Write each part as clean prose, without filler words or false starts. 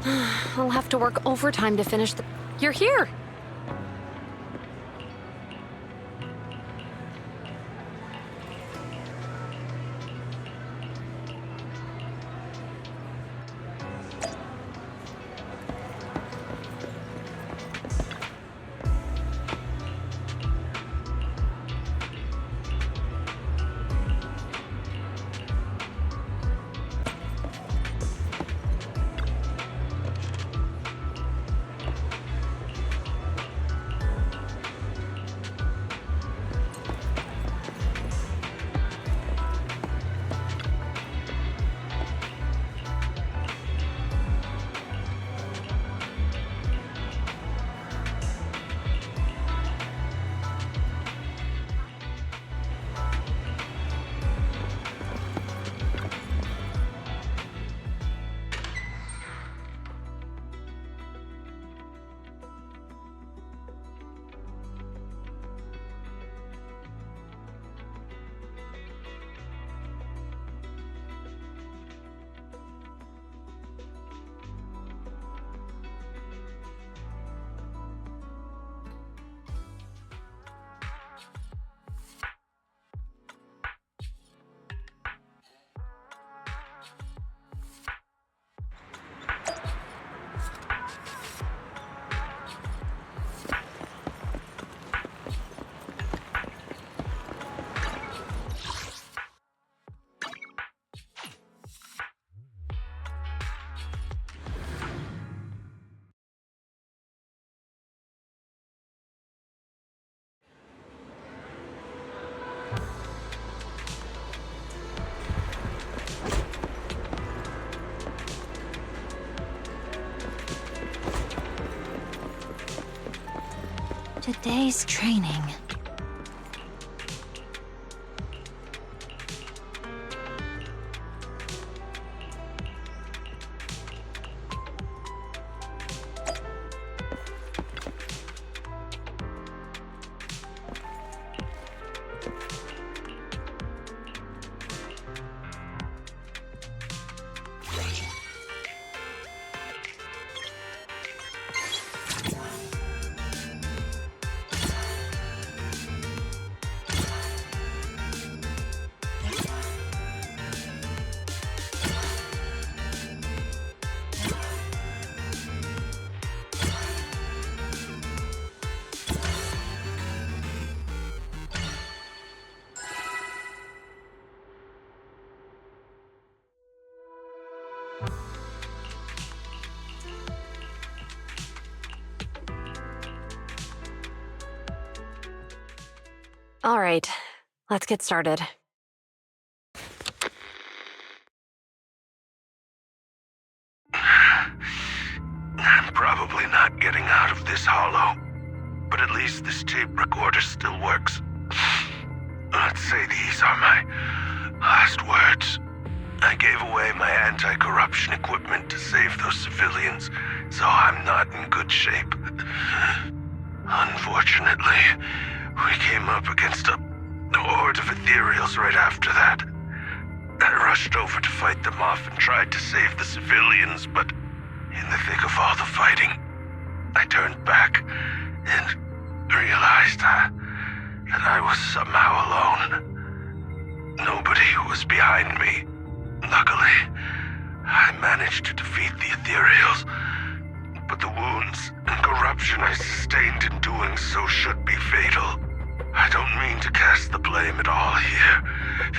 I'll have to work overtime to finish the... You're here! Today's training. All right, let's get started. I'm probably not getting out of this hollow, but at least this tape recorder still works. Let's say these are my last words. I gave away my anti-corruption equipment to save those civilians, so I'm not in good shape. Unfortunately, we came up against a horde of ethereals right after that. I rushed over to fight them off and tried to save the civilians, but in the thick of all the fighting, I turned back and realized that I was somehow alone. Nobody was behind me. Luckily, I managed to defeat the ethereals, but the wounds and corruption I sustained in doing so should be fatal. I don't mean to cast the blame at all here,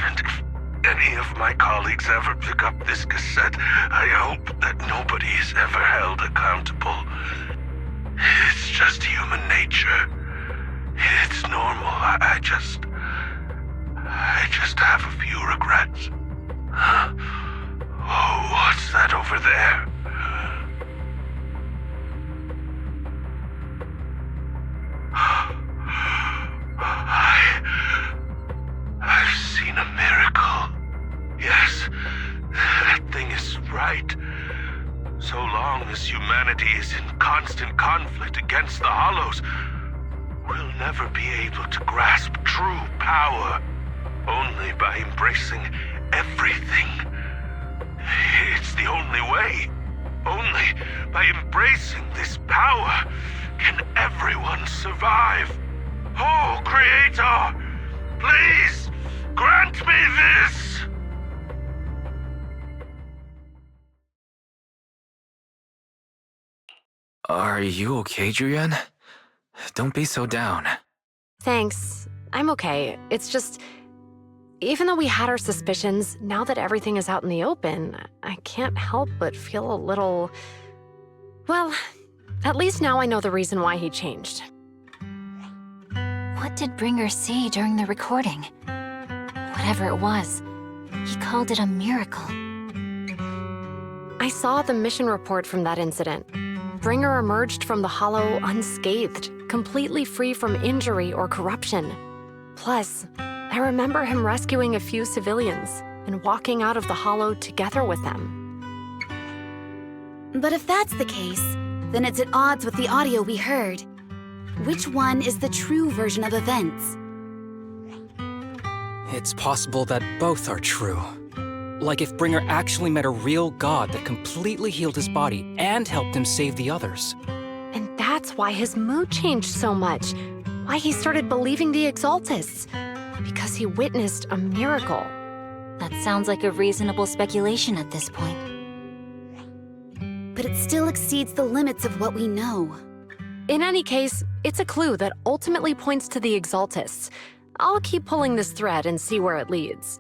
and if any of my colleagues ever pick up this cassette, I hope that nobody is ever held accountable. It's just human nature. It's normal. I just have a few regrets. Oh, what's that over there? I've seen a miracle. Yes, that thing is right. So long as humanity is in constant conflict against the Hollows, we'll never be able to grasp true power. Only by embracing everything. It's the only way. Only by embracing this power, can everyone survive. Oh, Creator, please grant me this! Are you okay, Julian? Don't be so down. Thanks. I'm okay. It's just, even though we had our suspicions, now that everything is out in the open, I can't help but feel a little... Well, at least now I know the reason why he changed. What did Bringer say during the recording? Whatever it was, he called it a miracle. I saw the mission report from that incident. Bringer emerged from the Hollow unscathed, completely free from injury or corruption. Plus, I remember him rescuing a few civilians and walking out of the Hollow together with them. But if that's the case, then it's at odds with the audio we heard. Which one is the true version of events? It's possible that both are true. Like if Bringer actually met a real god that completely healed his body and helped him save the others. And that's why his mood changed so much. Why he started believing the Exaltists. Because he witnessed a miracle. That sounds like a reasonable speculation at this point. But it still exceeds the limits of what we know. In any case, it's a clue that ultimately points to the Exaltists. I'll keep pulling this thread and see where it leads.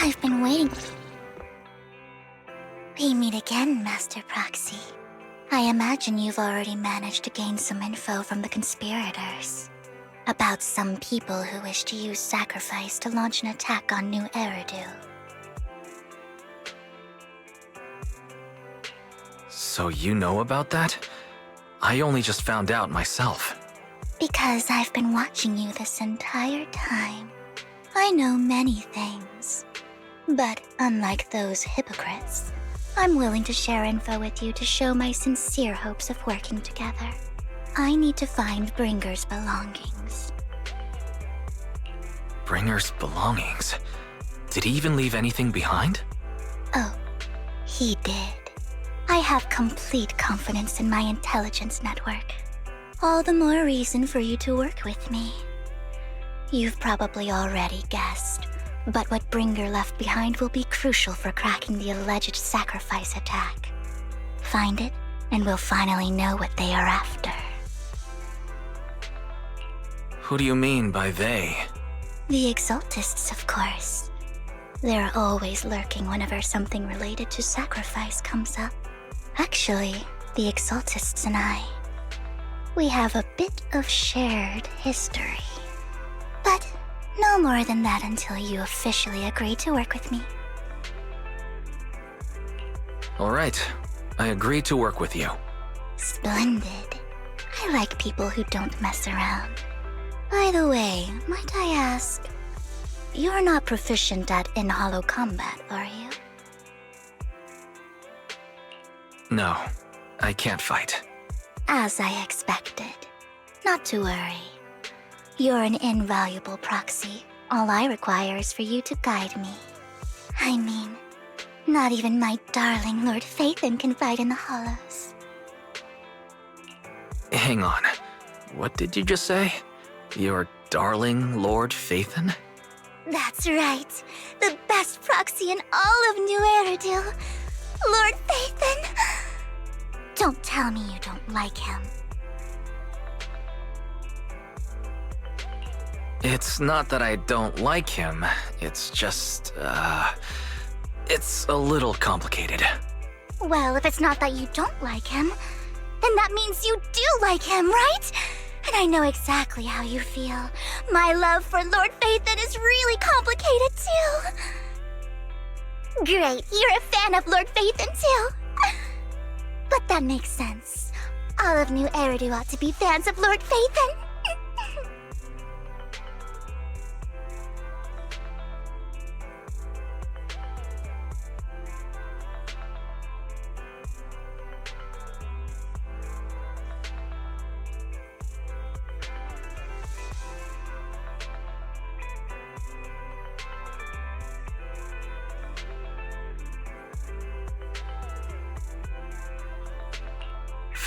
I've been waiting. We meet again, Master Proxy. I imagine you've already managed to gain some info from the conspirators. About some people who wish to use sacrifice to launch an attack on New Eridu. So you know about that? I only just found out myself. Because I've been watching you this entire time. I know many things. But unlike those hypocrites, I'm willing to share info with you to show my sincere hopes of working together. I need to find Bringer's belongings. Bringer's belongings? Did he even leave anything behind? Oh, he did. I have complete confidence in my intelligence network. All the more reason for you to work with me. You've probably already guessed, but what Bringer left behind will be crucial for cracking the alleged sacrifice attack. Find it, and we'll finally know what they are after. Who do you mean by they? The Exaltists, of course. They're always lurking whenever something related to sacrifice comes up. Actually, the Exaltists and I, we have a bit of shared history. But no more than that until you officially agree to work with me. All right, I agree to work with you. Splendid. I like people who don't mess around. By the way, might I ask, you're not proficient at in-hollow combat, are you? No, I can't fight. As I expected. Not to worry. You're an invaluable proxy. All I require is for you to guide me. I mean, not even my darling Lord Phaethon can fight in the Hollows. Hang on, what did you just say? Your darling Lord Phaethon? That's right. The best proxy in all of New Eridu. Lord Phaethon. Don't tell me you don't like him. It's not that I don't like him, it's just, it's a little complicated. Well, if it's not that you don't like him, then that means you do like him, right? And I know exactly how you feel. My love for Lord Phaethon is really complicated too. Great, you're a fan of Lord Phaethon too. But that makes sense. All of New Eridu ought to be fans of Lord Phaethon.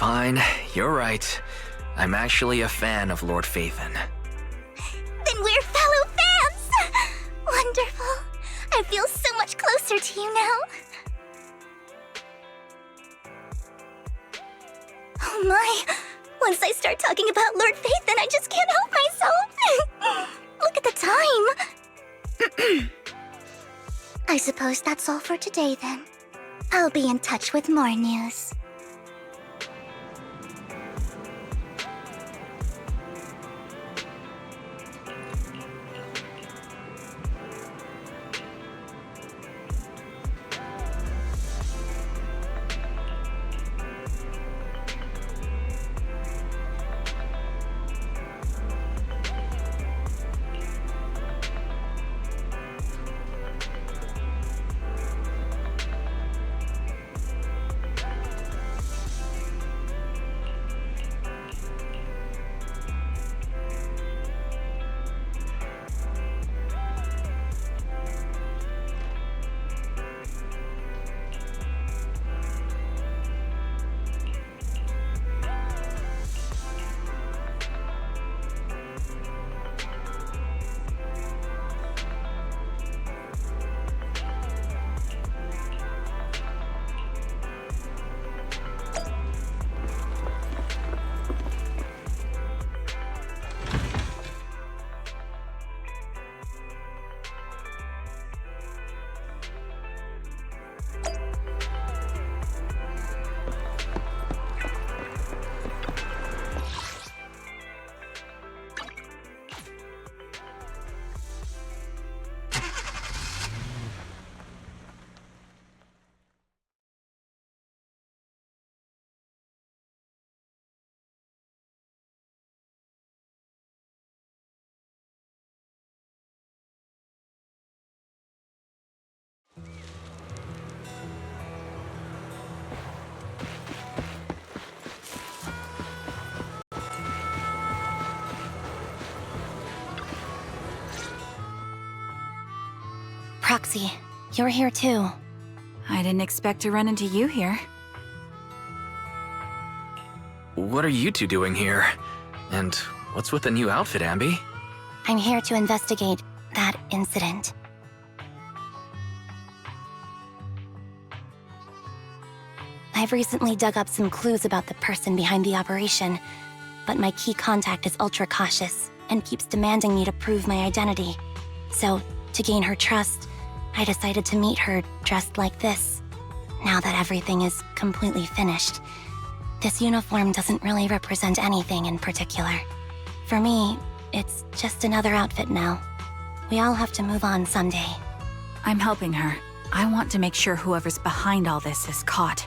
Fine, you're right. I'm actually a fan of Lord Phaethon. Then we're fellow fans! Wonderful. I feel so much closer to you now. Oh my. Once I start talking about Lord Phaethon, I just can't help myself. Look at the time. I suppose that's all for today then. I'll be in touch with more news. Proxy, you're here too. I didn't expect to run into you here. What are you two doing here? And what's with the new outfit, Ambi? I'm here to investigate that incident. I've recently dug up some clues about the person behind the operation, but my key contact is ultra cautious and keeps demanding me to prove my identity. So, to gain her trust, I decided to meet her dressed like this. Now that everything is completely finished, this uniform doesn't really represent anything in particular. For me, it's just another outfit now. We all have to move on someday. I'm helping her. I want to make sure whoever's behind all this is caught.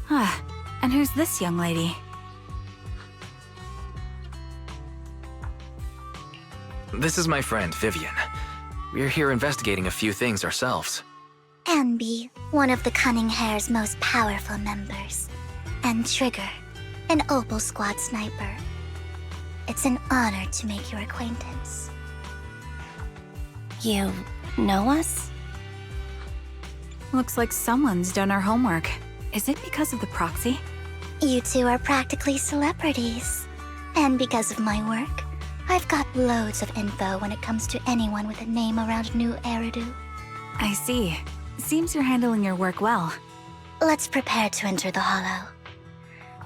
And who's this young lady? This is my friend, Vivian. We're here investigating a few things ourselves. Ambi, one of the Cunning Hair's most powerful members. And Trigger, an Opal Squad sniper. It's an honor to make your acquaintance. You know us? Looks like someone's done our homework. Is it because of the proxy? You two are practically celebrities. And because of my work, I've got loads of info when it comes to anyone with a name around New Eridu. I see. Seems you're handling your work well. Let's prepare to enter the Hollow.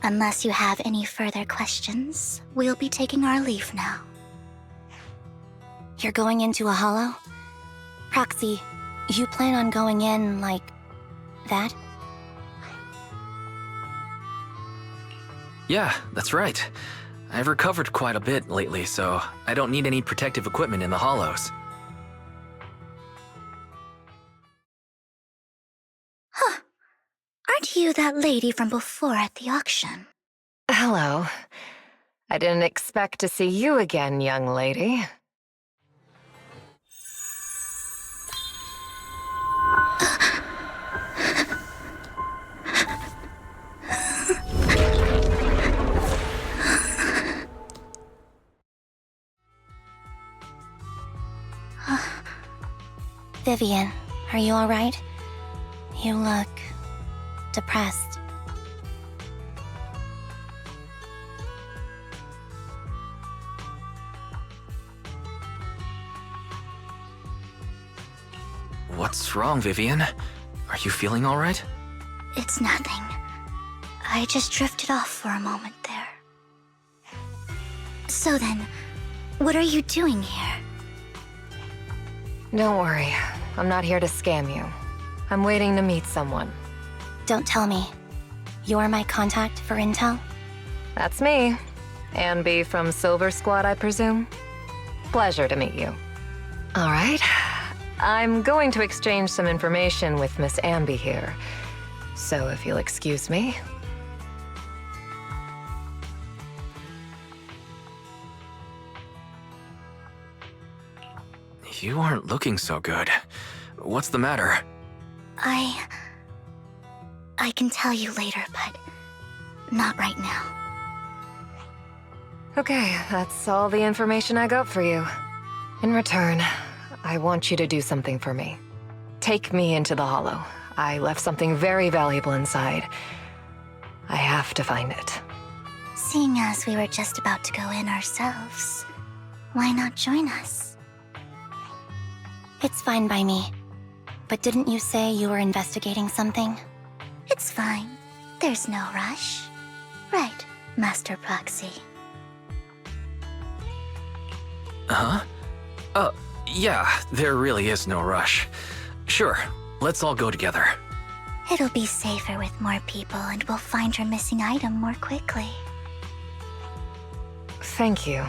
Unless you have any further questions, we'll be taking our leave now. You're going into a hollow? Proxy, you plan on going in like that? Yeah, that's right. I've recovered quite a bit lately, so I don't need any protective equipment in the hollows. Huh. Aren't you that lady from before at the auction? Hello. I didn't expect to see you again, young lady. Vivian, are you alright? You look depressed. What's wrong, Vivian? Are you feeling all right? It's nothing. I just drifted off for a moment there. So then, what are you doing here? Don't worry. I'm not here to scam you. I'm waiting to meet someone. Don't tell me. You're my contact for intel? That's me. Ambi from Silver Squad, I presume? Pleasure to meet you. All right. I'm going to exchange some information with Miss Ambi here. So if you'll excuse me. You aren't looking so good. What's the matter? I can tell you later, but not right now. Okay, that's all the information I got for you. In return, I want you to do something for me. Take me into the Hollow. I left something very valuable inside. I have to find it. Seeing as we were just about to go in ourselves, why not join us? It's fine by me. But didn't you say you were investigating something? It's fine. There's no rush. Right, Master Proxy. Huh? Yeah, there really is no rush. Sure, let's all go together. It'll be safer with more people, and we'll find your missing item more quickly. Thank you.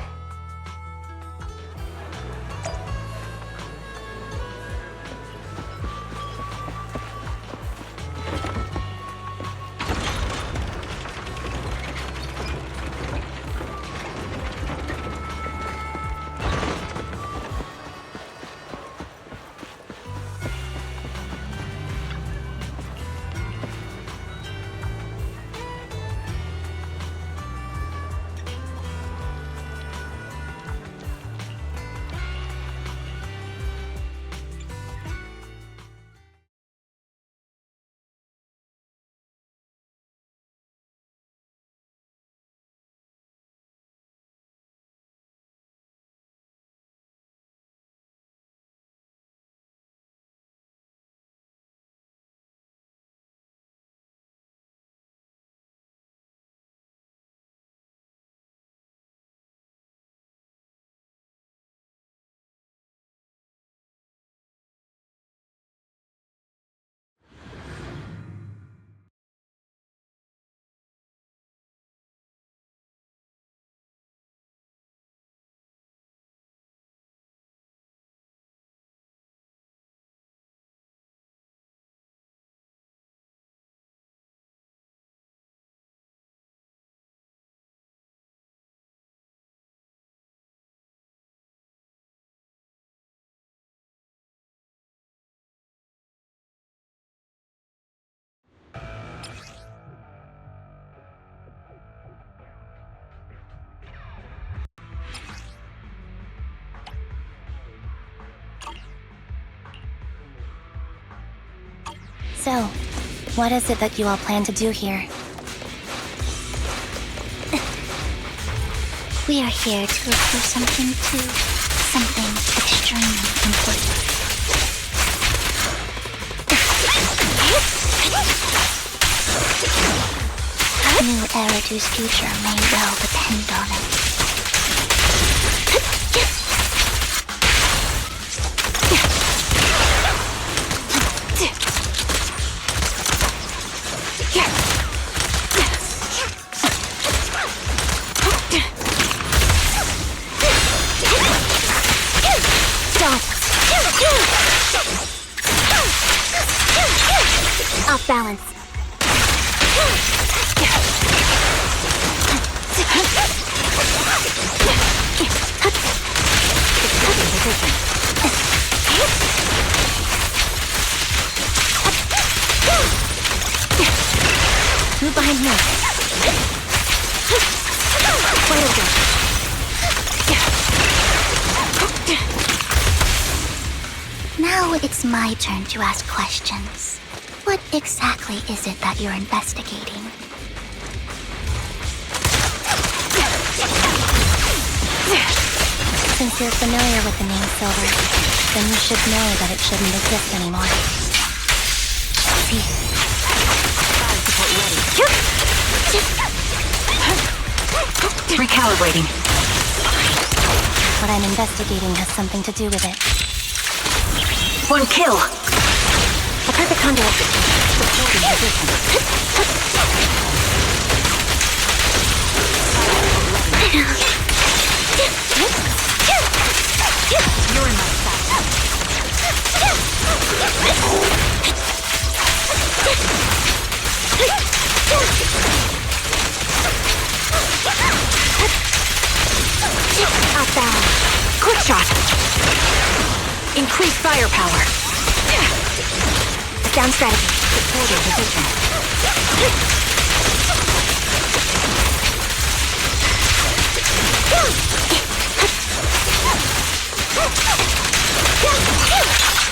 So, what is it that you all plan to do here? We are here to look for something extremely important. New Eridu's future may well depend on it. Off balance. Move behind me. Wide open. Now it's my turn to ask questions. What exactly is it that you're investigating? Since you're familiar with the name Silver, then you should know that it shouldn't exist anymore. See? Fire support ready. Recalibrating. What I'm investigating has something to do with it. 1 kill. A perfect conduit. Supporting position. You're in my sight. Outbound. Quick shot! Increase firepower. Down strategy. Supporting position.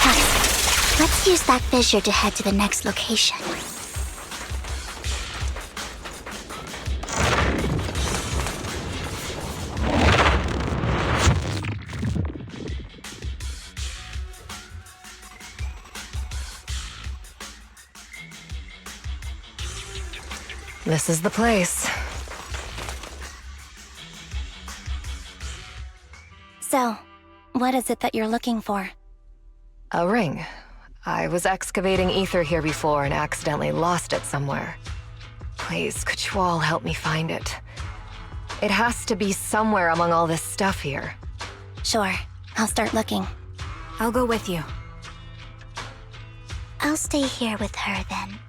Hux, let's use that fissure to head to the next location. This is the place. So, what is it that you're looking for? A ring. I was excavating ether here before and accidentally lost it somewhere. Please, could you all help me find it? It has to be somewhere among all this stuff here. Sure, I'll start looking. I'll go with you. I'll stay here with her then.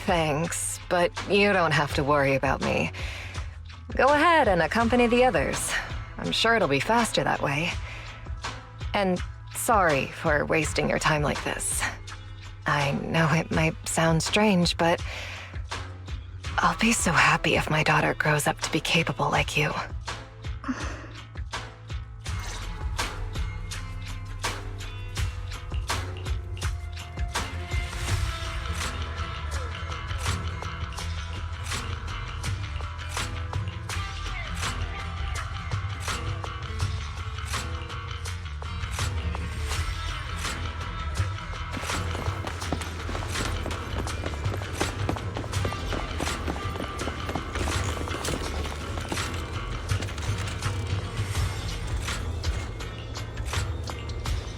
Thanks, but you don't have to worry about me. Go ahead and accompany the others. I'm sure it'll be faster that way. And sorry for wasting your time like this. I know it might sound strange, but I'll be so happy if my daughter grows up to be capable like you.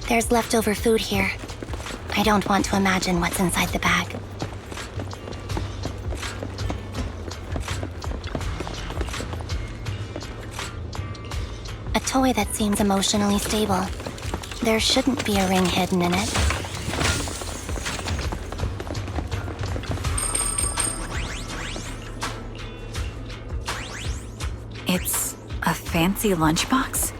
There's leftover food here. I don't want to imagine what's inside the bag. A toy that seems emotionally stable. There shouldn't be a ring hidden in it. It's a fancy lunchbox?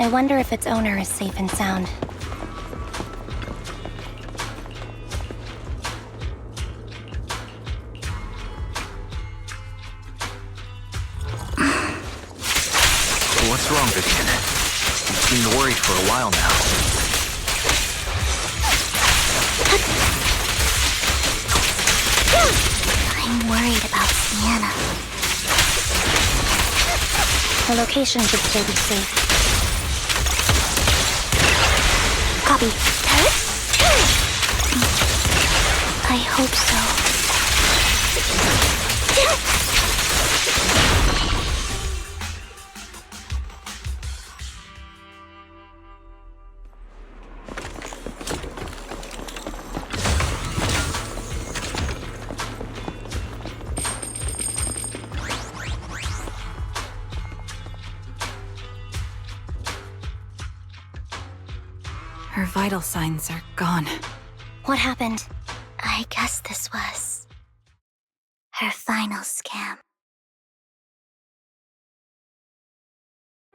I wonder if its owner is safe and sound. What's wrong, Vivian? You seemed worried for a while now. I'm worried about Sienna. The location should still be safe. Copy. I hope so. Her vital signs are gone. What happened? I guess this was her final scam.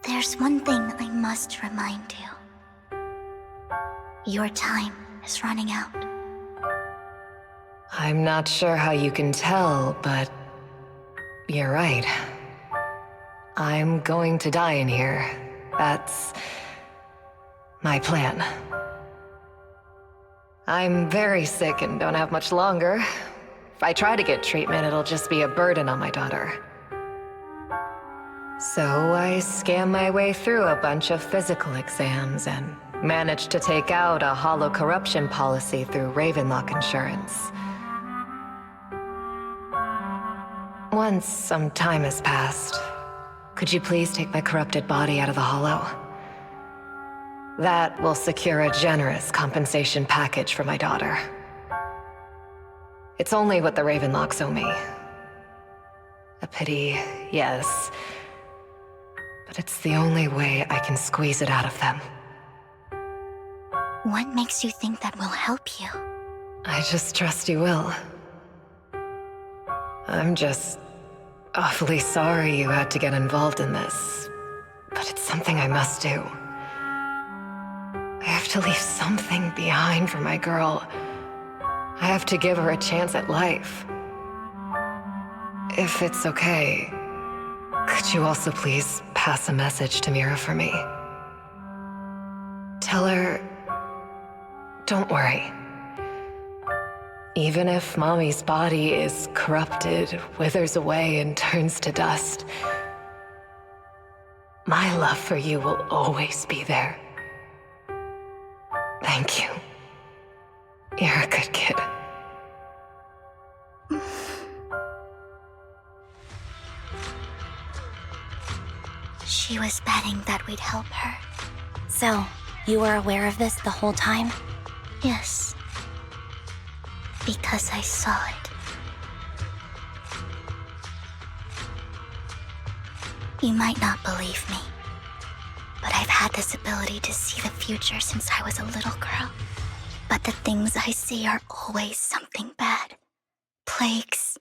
There's one thing I must remind you. Your time is running out. I'm not sure how you can tell, but you're right. I'm going to die in here. That's my plan. I'm very sick and don't have much longer. If I try to get treatment, it'll just be a burden on my daughter. So I scammed my way through a bunch of physical exams and managed to take out a hollow corruption policy through Ravenlock Insurance. Once some time has passed, could you please take my corrupted body out of the hollow? That will secure a generous compensation package for my daughter. It's only what the Ravenlocks owe me. A pity, yes. But it's the only way I can squeeze it out of them. What makes you think that will help you? I just trust you will. I'm just awfully sorry you had to get involved in this, but it's something I must do. I have to leave something behind for my girl. I have to give her a chance at life. If it's okay, could you also please pass a message to Mira for me? Tell her, don't worry. Even if Mommy's body is corrupted, withers away, and turns to dust, my love for you will always be there. Thank you. You're a good kid. She was betting that we'd help her. So, you were aware of this the whole time? Yes. Because I saw it. You might not believe me, but I've had this ability to see the future since I was a little girl. But the things I see are always something bad. Plagues,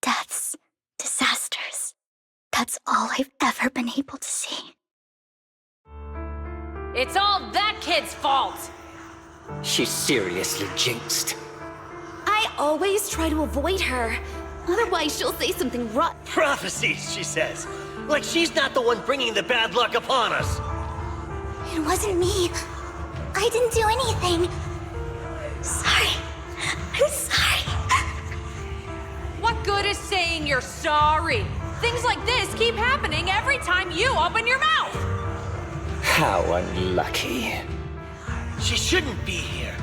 deaths, disasters. That's all I've ever been able to see. It's all that kid's fault! She's seriously jinxed. I always try to avoid her. Otherwise, she'll say something rotten. Prophecies, she says. Like she's not the one bringing the bad luck upon us. It wasn't me. I didn't do anything. Sorry. I'm sorry. What good is saying you're sorry? Things like this keep happening every time you open your mouth! How unlucky. She shouldn't be here.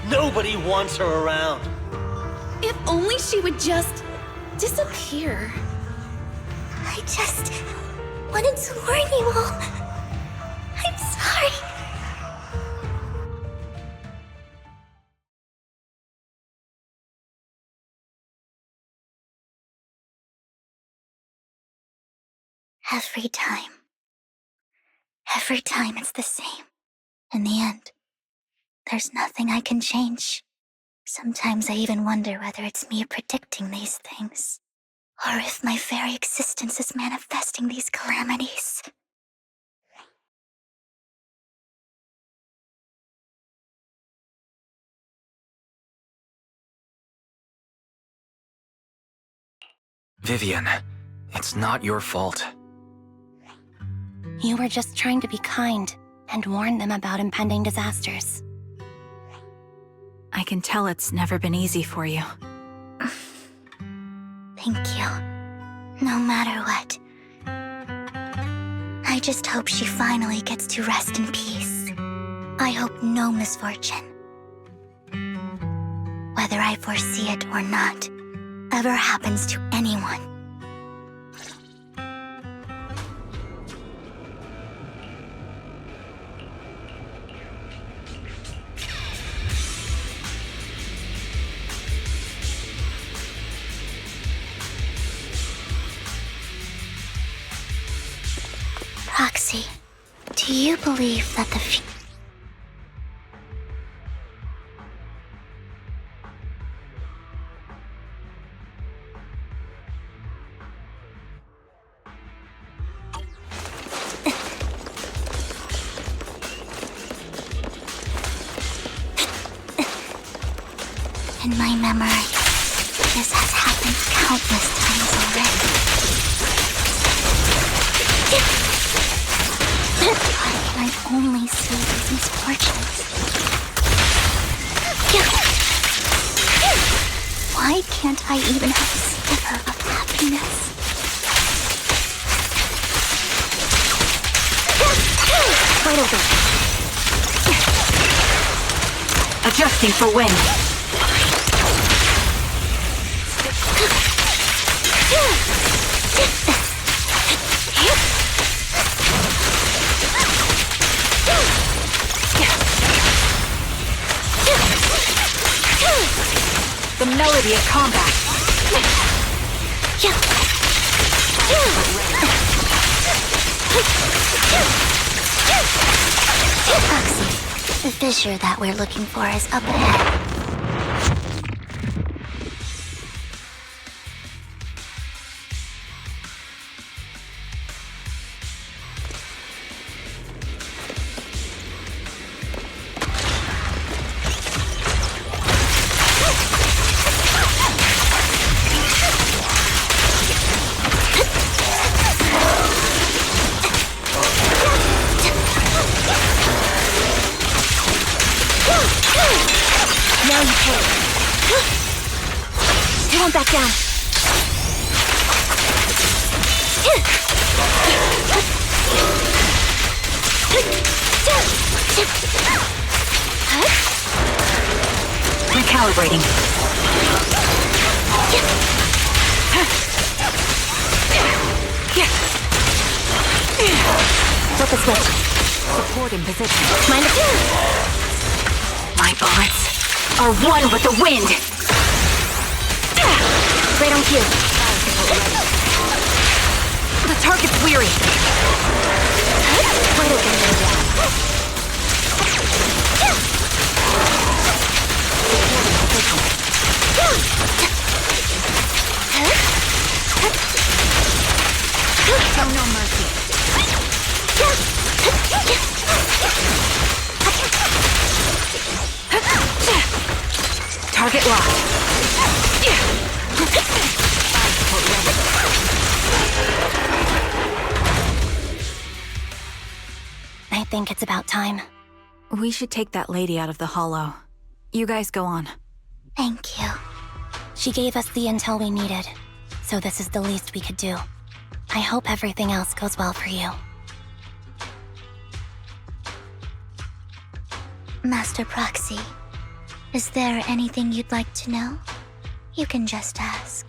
Nobody wants her around. If only she would just disappear. I just wanted to warn you all. I'm sorry. Every time it's the same. In the end, there's nothing I can change. Sometimes I even wonder whether it's me predicting these things, or if my very existence is manifesting these calamities. Vivian, it's not your fault. You were just trying to be kind and warn them about impending disasters. I can tell it's never been easy for you. Thank you. No matter what. I just hope she finally gets to rest in peace. I hope no misfortune, whether I foresee it or not, ever happens to anyone. Roxy, do you believe that the in my memory, this has happened countless times already. Why can I only see these misfortunes? Why can't I even have a sliver of happiness? Wide open. Adjusting for wind. The melody of combat. Roxy, the fissure that we're looking for is up ahead. Now you can. They won't back down. Recalibrating. Flip the switch. Support in position. Mind the... My bullets are one with the wind. Right on cue. The target's weary. Wide open. Show no mercy. Target locked. I think it's about time. We should take that lady out of the hollow. You guys go on. Thank you. She gave us the intel we needed, so this is the least we could do. I hope everything else goes well for you. Master Proxy, is there anything you'd like to know? You can just ask.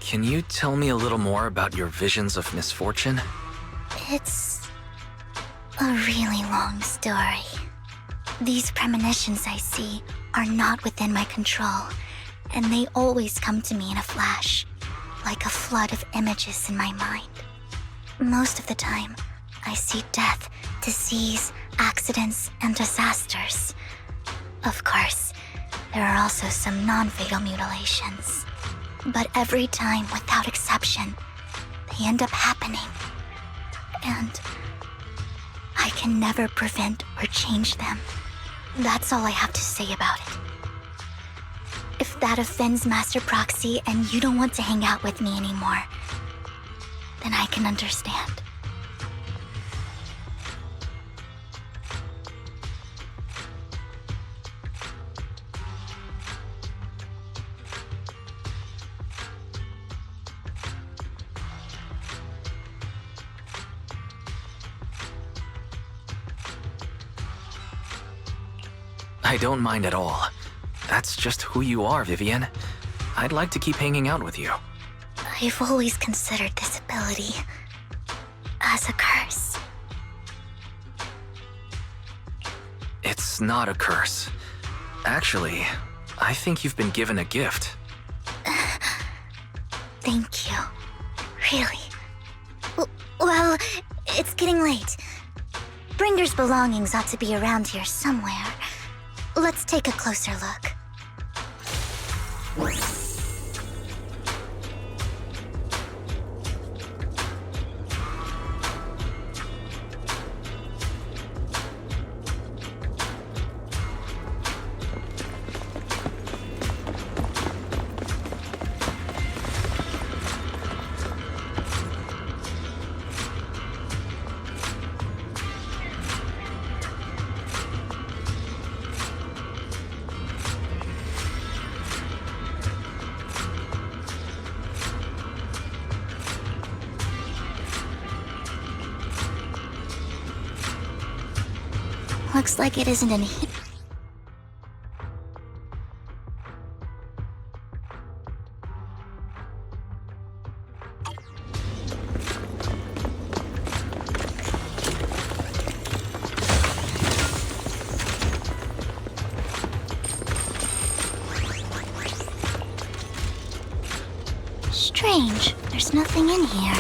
Can you tell me a little more about your visions of misfortune? It's a really long story. These premonitions I see are not within my control, and they always come to me in a flash, like a flood of images in my mind. Most of the time, I see death, disease, accidents, and disasters. Of course, there are also some non-fatal mutilations. But every time, without exception, they end up happening. And I can never prevent or change them. That's all I have to say about it. If that offends Master Proxy and you don't want to hang out with me anymore, then I can understand. I don't mind at all. That's just who you are, Vivienne. I'd like to keep hanging out with you. I've always considered this ability as a curse. It's not a curse. Actually, I think you've been given a gift. Thank you. Really. Well, it's getting late. Bringer's belongings ought to be around here somewhere. Let's take a closer look. Looks like it isn't in here. Strange, there's nothing in here.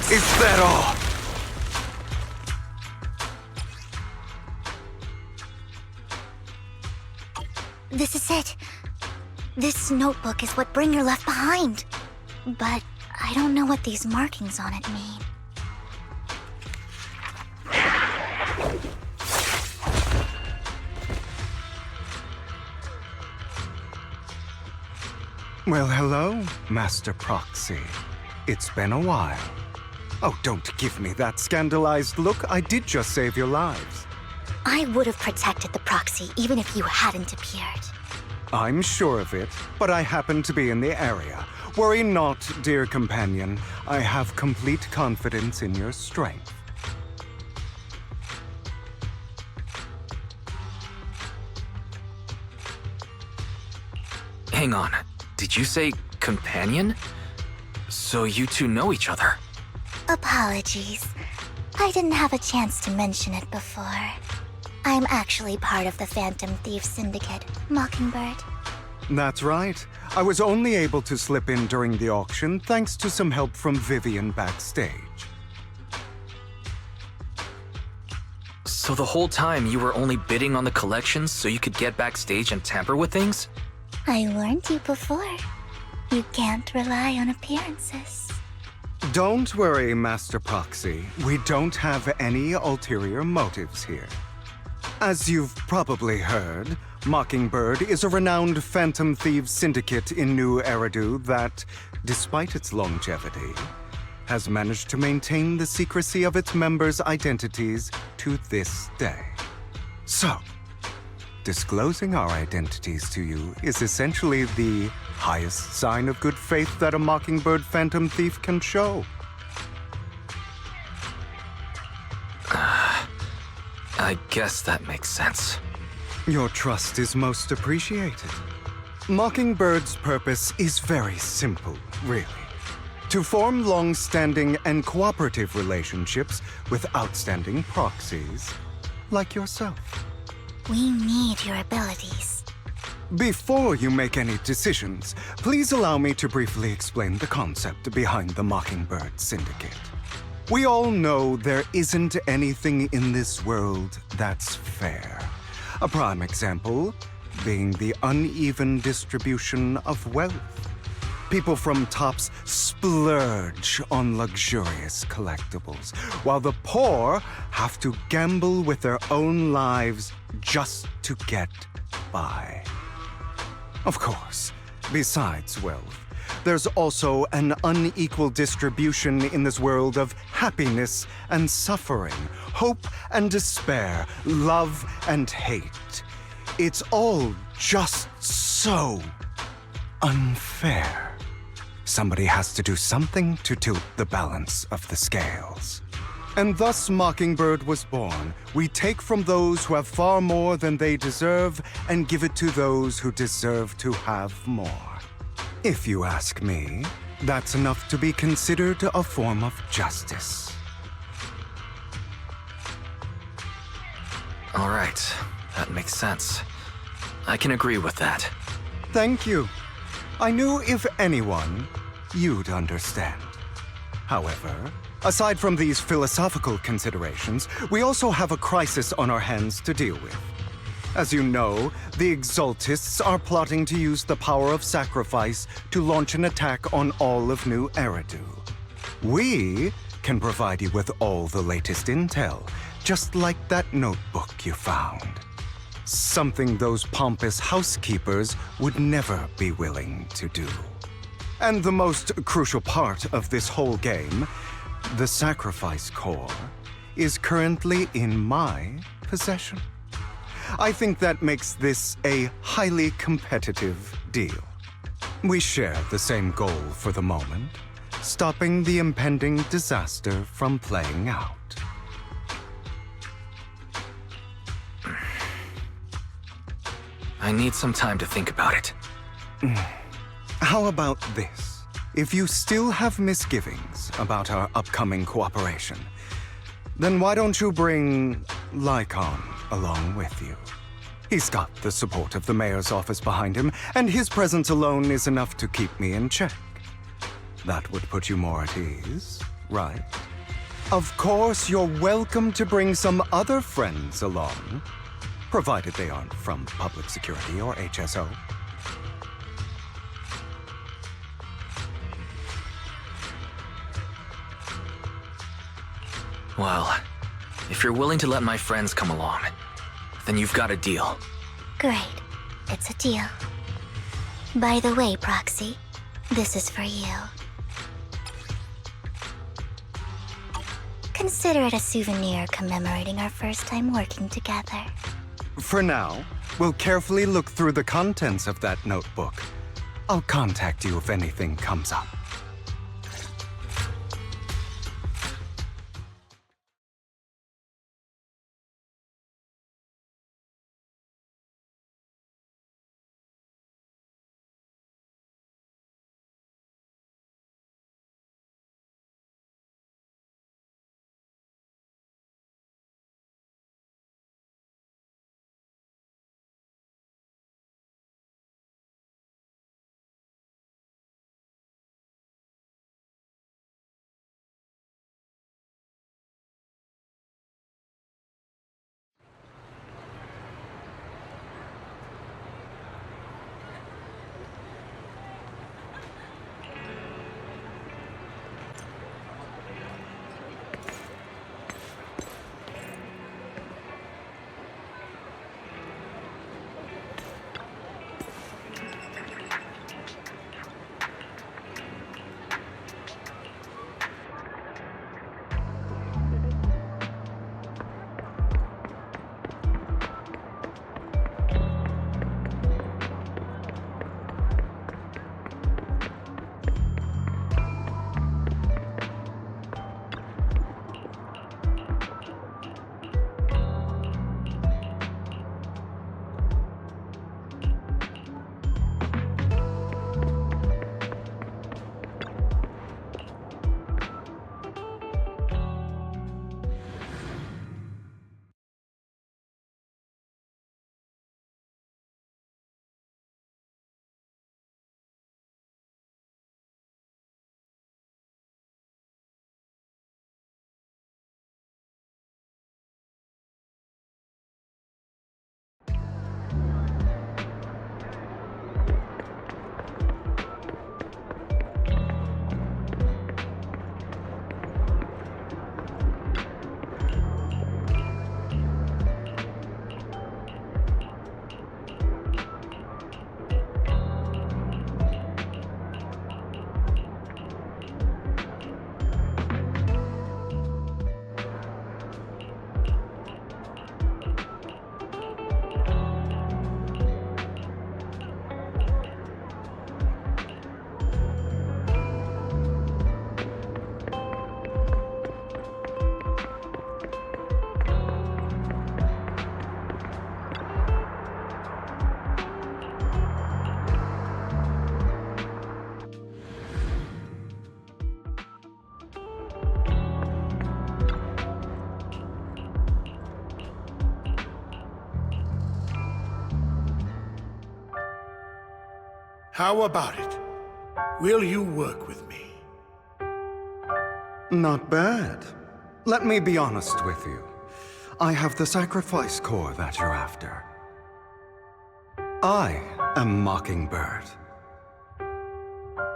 Is that all? This is it. This notebook is what Bringer left behind. But I don't know what these markings on it mean. Well, hello, Master Proxy. It's been a while. Oh, don't give me that scandalized look. I did just save your lives. I would have protected the proxy even if you hadn't appeared. I'm sure of it, but I happen to be in the area. Worry not, dear companion. I have complete confidence in your strength. Hang on. Did you say companion? So you two know each other? Apologies. I didn't have a chance to mention it before. I'm actually part of the Phantom Thief Syndicate, Mockingbird. That's right. I was only able to slip in during the auction thanks to some help from Vivian backstage. So the whole time you were only bidding on the collections so you could get backstage and tamper with things? I warned you before. You can't rely on appearances. Don't worry, Master Proxy. We don't have any ulterior motives here. As you've probably heard, Mockingbird is a renowned Phantom Thieves syndicate in New Eridu that, despite its longevity, has managed to maintain the secrecy of its members' identities to this day. So, disclosing our identities to you is essentially the highest sign of good faith that a Mockingbird Phantom Thief can show. I guess that makes sense. Your trust is most appreciated. Mockingbird's purpose is very simple, really. To form long-standing and cooperative relationships with outstanding proxies like yourself. We need your abilities. Before you make any decisions, please allow me to briefly explain the concept behind the Mockingbird Syndicate. We all know there isn't anything in this world that's fair. A prime example being the uneven distribution of wealth. People from tops splurge on luxurious collectibles, while the poor have to gamble with their own lives just to get by. Of course, besides wealth, there's also an unequal distribution in this world of happiness and suffering, hope and despair, love and hate. It's all just so unfair. Somebody has to do something to tilt the balance of the scales. And thus Mockingbird was born. We take from those who have far more than they deserve and give it to those who deserve to have more. If you ask me, that's enough to be considered a form of justice. All right, that makes sense. I can agree with that. Thank you. I knew if anyone, you'd understand. However, aside from these philosophical considerations, we also have a crisis on our hands to deal with. As you know, the Exaltists are plotting to use the power of sacrifice to launch an attack on all of New Eridu. We can provide you with all the latest intel, just like that notebook you found. Something those pompous housekeepers would never be willing to do. And the most crucial part of this whole game, the sacrifice core, is currently in my possession. I think that makes this a highly competitive deal. We share the same goal for the moment, stopping the impending disaster from playing out. I need some time to think about it. How about this? If you still have misgivings about our upcoming cooperation, then why don't you bring Lycon along with you? He's got the support of the mayor's office behind him, and his presence alone is enough to keep me in check. That would put you more at ease, right? Of course, you're welcome to bring some other friends along, provided they aren't from Public Security or HSO. Well, if you're willing to let my friends come along, then you've got a deal. Great. It's a deal. By the way, Proxy, this is for you. Consider it a souvenir commemorating our first time working together. For now, we'll carefully look through the contents of that notebook. I'll contact you if anything comes up. How about it? Will you work with me? Not bad. Let me be honest with you. I have the sacrifice core that you're after. I am Mockingbird.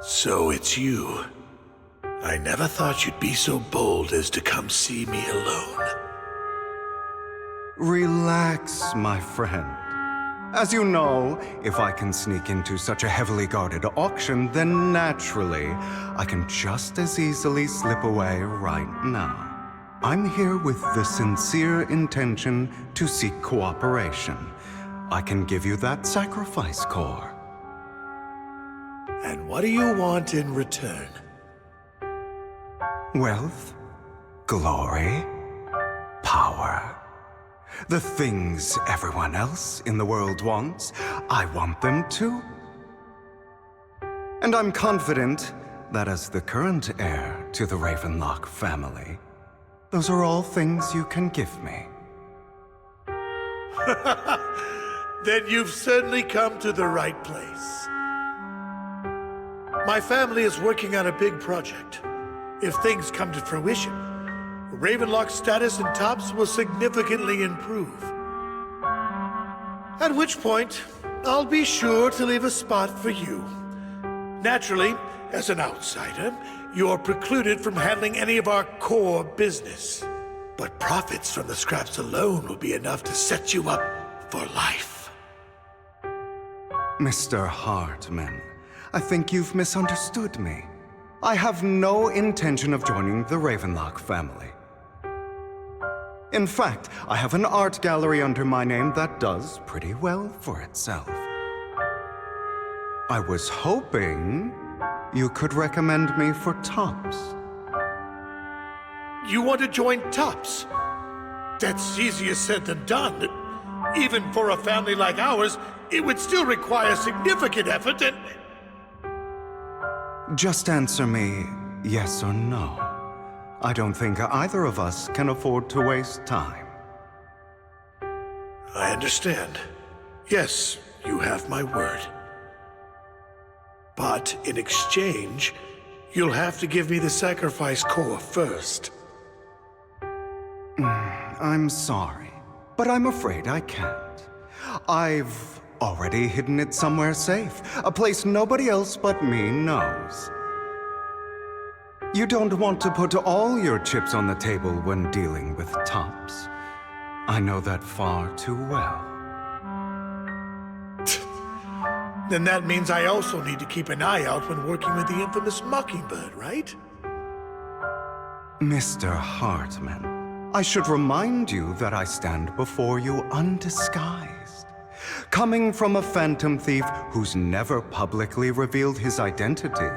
So it's you. I never thought you'd be so bold as to come see me alone. Relax, my friend. As you know, if I can sneak into such a heavily guarded auction, then naturally, I can just as easily slip away right now. I'm here with the sincere intention to seek cooperation. I can give you that sacrifice core. And what do you want in return? Wealth, glory, power. The things everyone else in the world wants, I want them too. And I'm confident that as the current heir to the Ravenlock family, those are all things you can give me. Then you've certainly come to the right place. My family is working on a big project. If things come to fruition, Ravenlock's status in Tops will significantly improve. At which point, I'll be sure to leave a spot for you. Naturally, as an outsider, you're precluded from handling any of our core business. But profits from the scraps alone will be enough to set you up for life. Mr. Hartman, I think you've misunderstood me. I have no intention of joining the Ravenlock family. In fact, I have an art gallery under my name that does pretty well for itself. I was hoping you could recommend me for Tops. You want to join Tops? That's easier said than done. Even for a family like ours, it would still require significant effort and... Just answer me yes or no. I don't think either of us can afford to waste time. I understand. Yes, you have my word. But in exchange, you'll have to give me the sacrifice core first. I'm sorry, but I'm afraid I can't. I've already hidden it somewhere safe, a place nobody else but me knows. You don't want to put all your chips on the table when dealing with Tops. I know that far too well. Then that means I also need to keep an eye out when working with the infamous Mockingbird, right? Mr. Hartman, I should remind you that I stand before you undisguised. Coming from a phantom thief who's never publicly revealed his identity,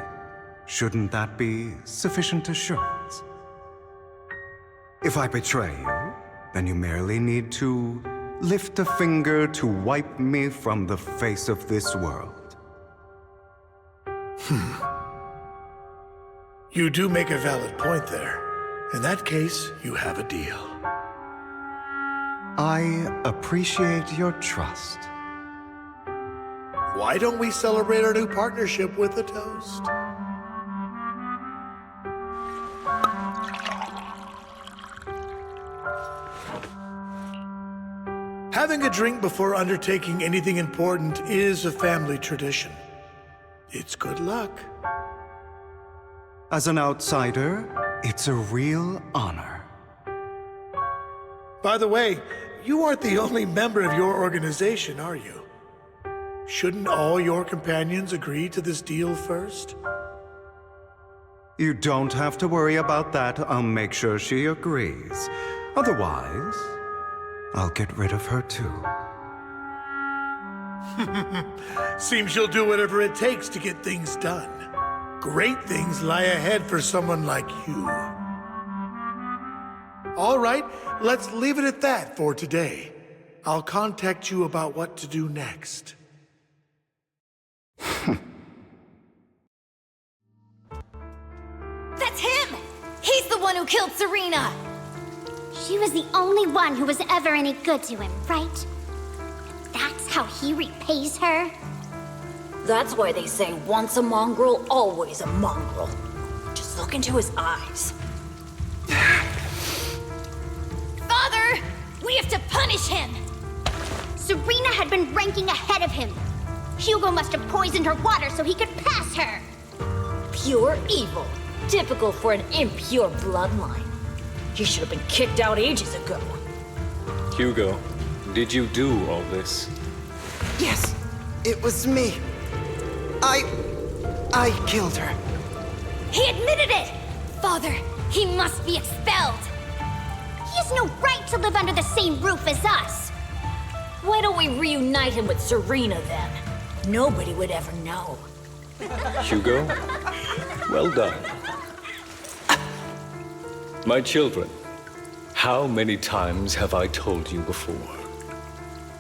shouldn't that be sufficient assurance? If I betray you, then you merely need to lift a finger to wipe me from the face of this world. You do make a valid point there. In that case, you have a deal. I appreciate your trust. Why don't we celebrate our new partnership with a toast? Having a drink before undertaking anything important is a family tradition. It's good luck. As an outsider, it's a real honor. By the way, you aren't the only member of your organization, are you? Shouldn't all your companions agree to this deal first? You don't have to worry about that. I'll make sure she agrees. Otherwise, I'll get rid of her too. Seems you'll do whatever it takes to get things done. Great things lie ahead for someone like you. All right, let's leave it at that for today. I'll contact you about what to do next. That's him! He's the one who killed Serena! She was the only one who was ever any good to him, right? That's how he repays her? That's why they say once a mongrel, always a mongrel. Just look into his eyes. Father! We have to punish him! Serena had been ranking ahead of him. Hugo must have poisoned her water so he could pass her. Pure evil. Typical for an impure bloodline. He should have been kicked out ages ago. Hugo, did you do all this? Yes, it was me. I killed her. He admitted it! Father, he must be expelled! He has no right to live under the same roof as us! Why don't we reunite him with Serena then? Nobody would ever know. Hugo, well done. My children, how many times have I told you before?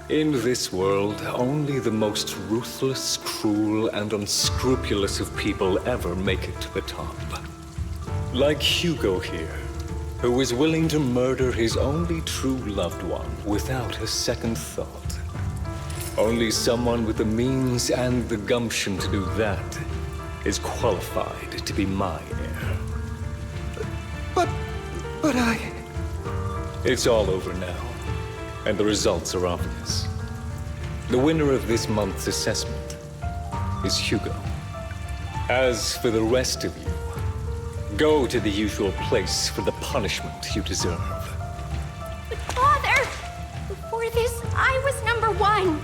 In this world, only the most ruthless, cruel, and unscrupulous of people ever make it to the top. Like Hugo here, who is willing to murder his only true loved one without a second thought. Only someone with the means and the gumption to do that is qualified to be my heir. But I... It's all over now, and the results are obvious. The winner of this month's assessment is Hugo. As for the rest of you, go to the usual place for the punishment you deserve. But Father! Before this, I was number one!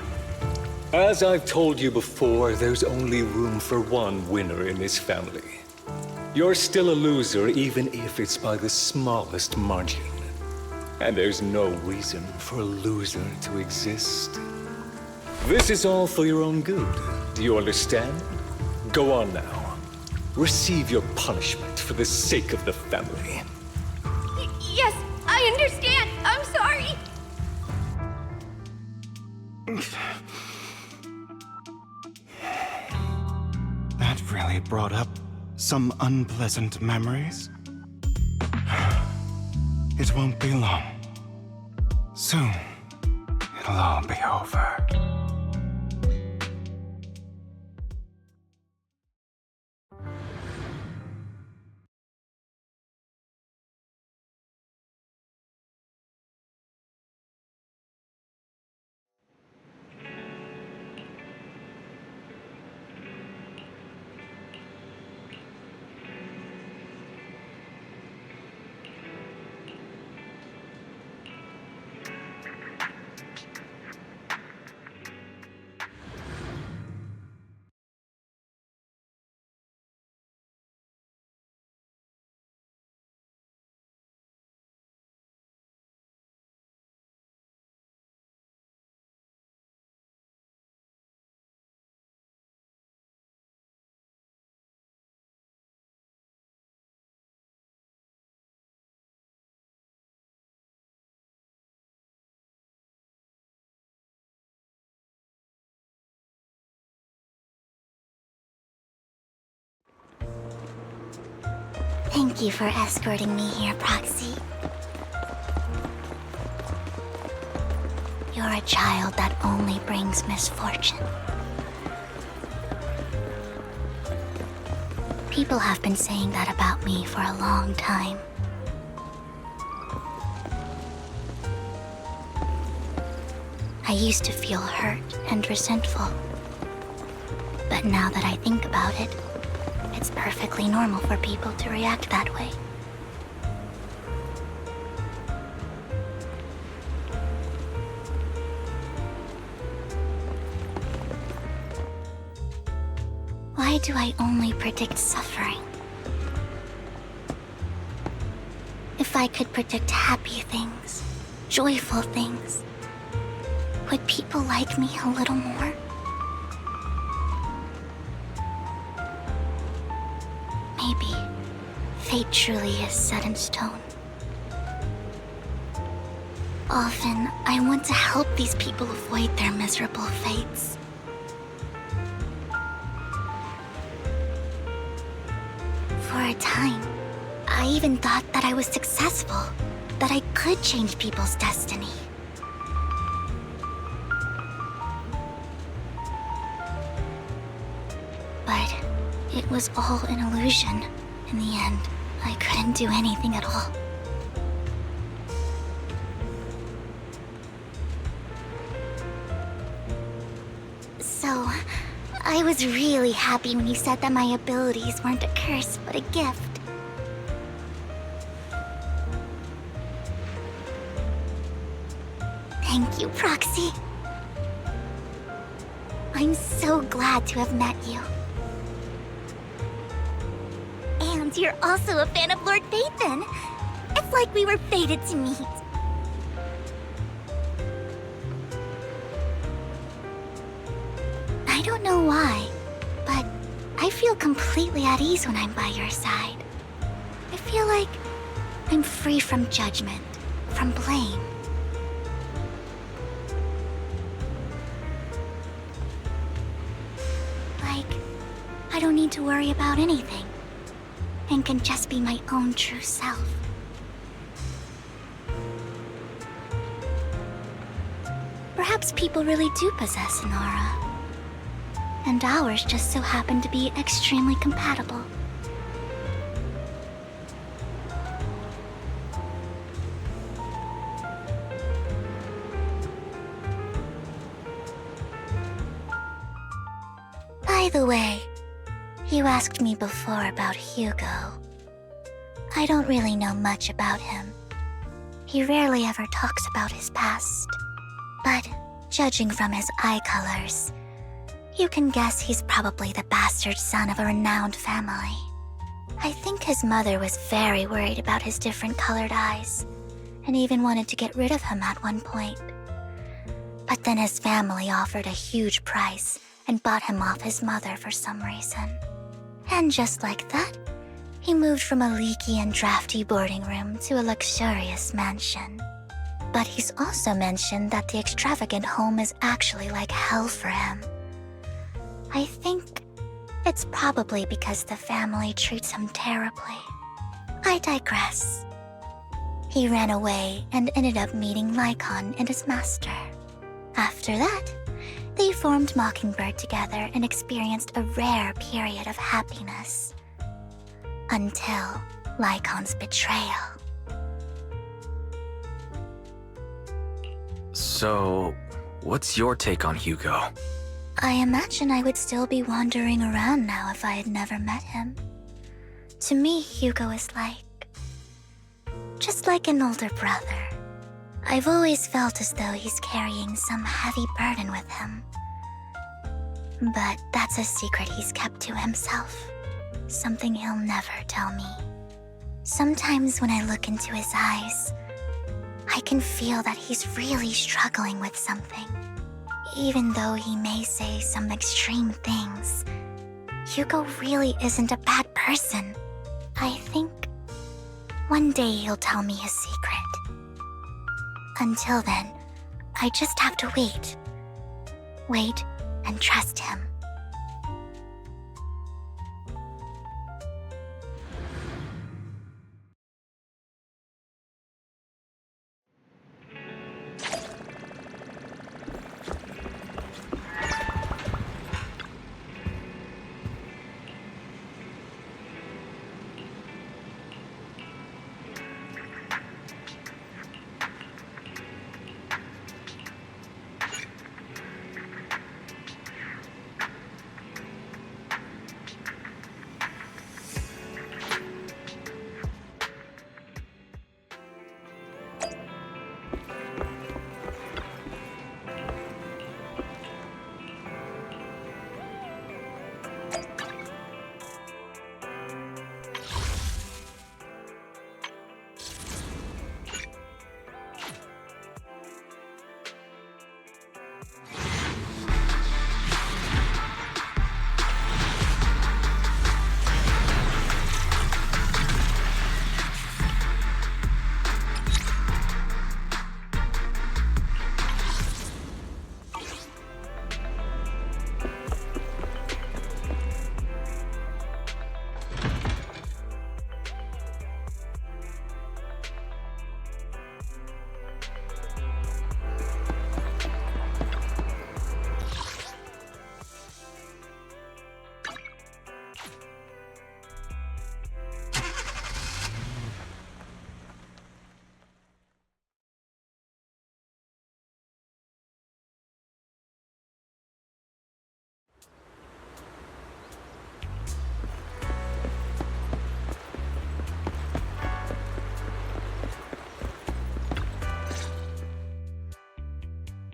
As I've told you before, there's only room for one winner in this family. You're still a loser, even if it's by the smallest margin. And there's no reason for a loser to exist. This is all for your own good. Do you understand? Go on now. Receive your punishment for the sake of the family. Yes, I understand. I'm sorry. That really brought up some unpleasant memories. It won't be long. Soon, it'll all be over. Thank you for escorting me here, Proxy. You're a child that only brings misfortune. People have been saying that about me for a long time. I used to feel hurt and resentful. But now that I think about it, it's perfectly normal for people to react that way. Why do I only predict suffering? If I could predict happy things, joyful things, would people like me a little more? Maybe fate truly is set in stone. Often, I want to help these people avoid their miserable fates. For a time, I even thought that I was successful, that I could change people's destiny. But it was all an illusion. In the end, I couldn't do anything at all. So, I was really happy when you said that my abilities weren't a curse, but a gift. Thank you, Proxy. I'm so glad to have met you. And you're also a fan of Lord Phaethon. It's like we were fated to meet. I don't know why, but I feel completely at ease when I'm by your side. I feel like I'm free from judgment, from blame. Like, I don't need to worry about anything, and can just be my own true self. Perhaps people really do possess an aura, and ours just so happen to be extremely compatible. By the way, you asked me before about Hugo. I don't really know much about him. He rarely ever talks about his past. But judging from his eye colors, you can guess he's probably the bastard son of a renowned family. I think his mother was very worried about his different colored eyes, and even wanted to get rid of him at one point. But then his family offered a huge price and bought him off his mother for some reason. And just like that, he moved from a leaky and drafty boarding room to a luxurious mansion. But he's also mentioned that the extravagant home is actually like hell for him. I think it's probably because the family treats him terribly. I digress. He ran away and ended up meeting Lycon and his master. After that, they formed Mockingbird together and experienced a rare period of happiness. Until Lycon's betrayal. So, what's your take on Hugo? I imagine I would still be wandering around now if I had never met him. To me, Hugo is just like an older brother. I've always felt as though he's carrying some heavy burden with him. But that's a secret he's kept to himself. Something he'll never tell me. Sometimes when I look into his eyes, I can feel that he's really struggling with something. Even though he may say some extreme things, Hugo really isn't a bad person. I think one day he'll tell me his secret. Until then, I just have to wait. Wait and trust him.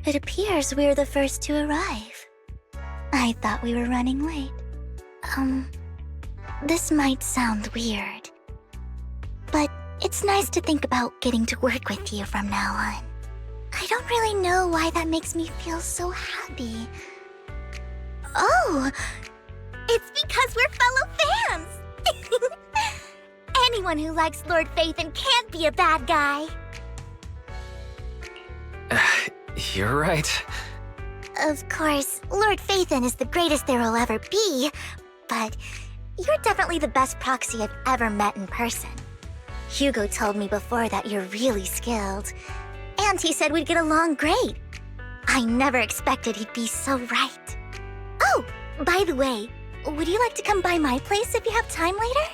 It appears we're the first to arrive. I thought we were running late. This might sound weird, but it's nice to think about getting to work with you from now on. I don't really know why that makes me feel so happy. Oh, it's because we're fellow fans! Anyone who likes Lord Phaethon can't be a bad guy. You're right. Of course, Lord Phaethon is the greatest there will ever be, but you're definitely the best proxy I've ever met in person. Hugo told me before that you're really skilled, and he said we'd get along great. I never expected he'd be so right. Oh, by the way, would you like to come by my place if you have time later?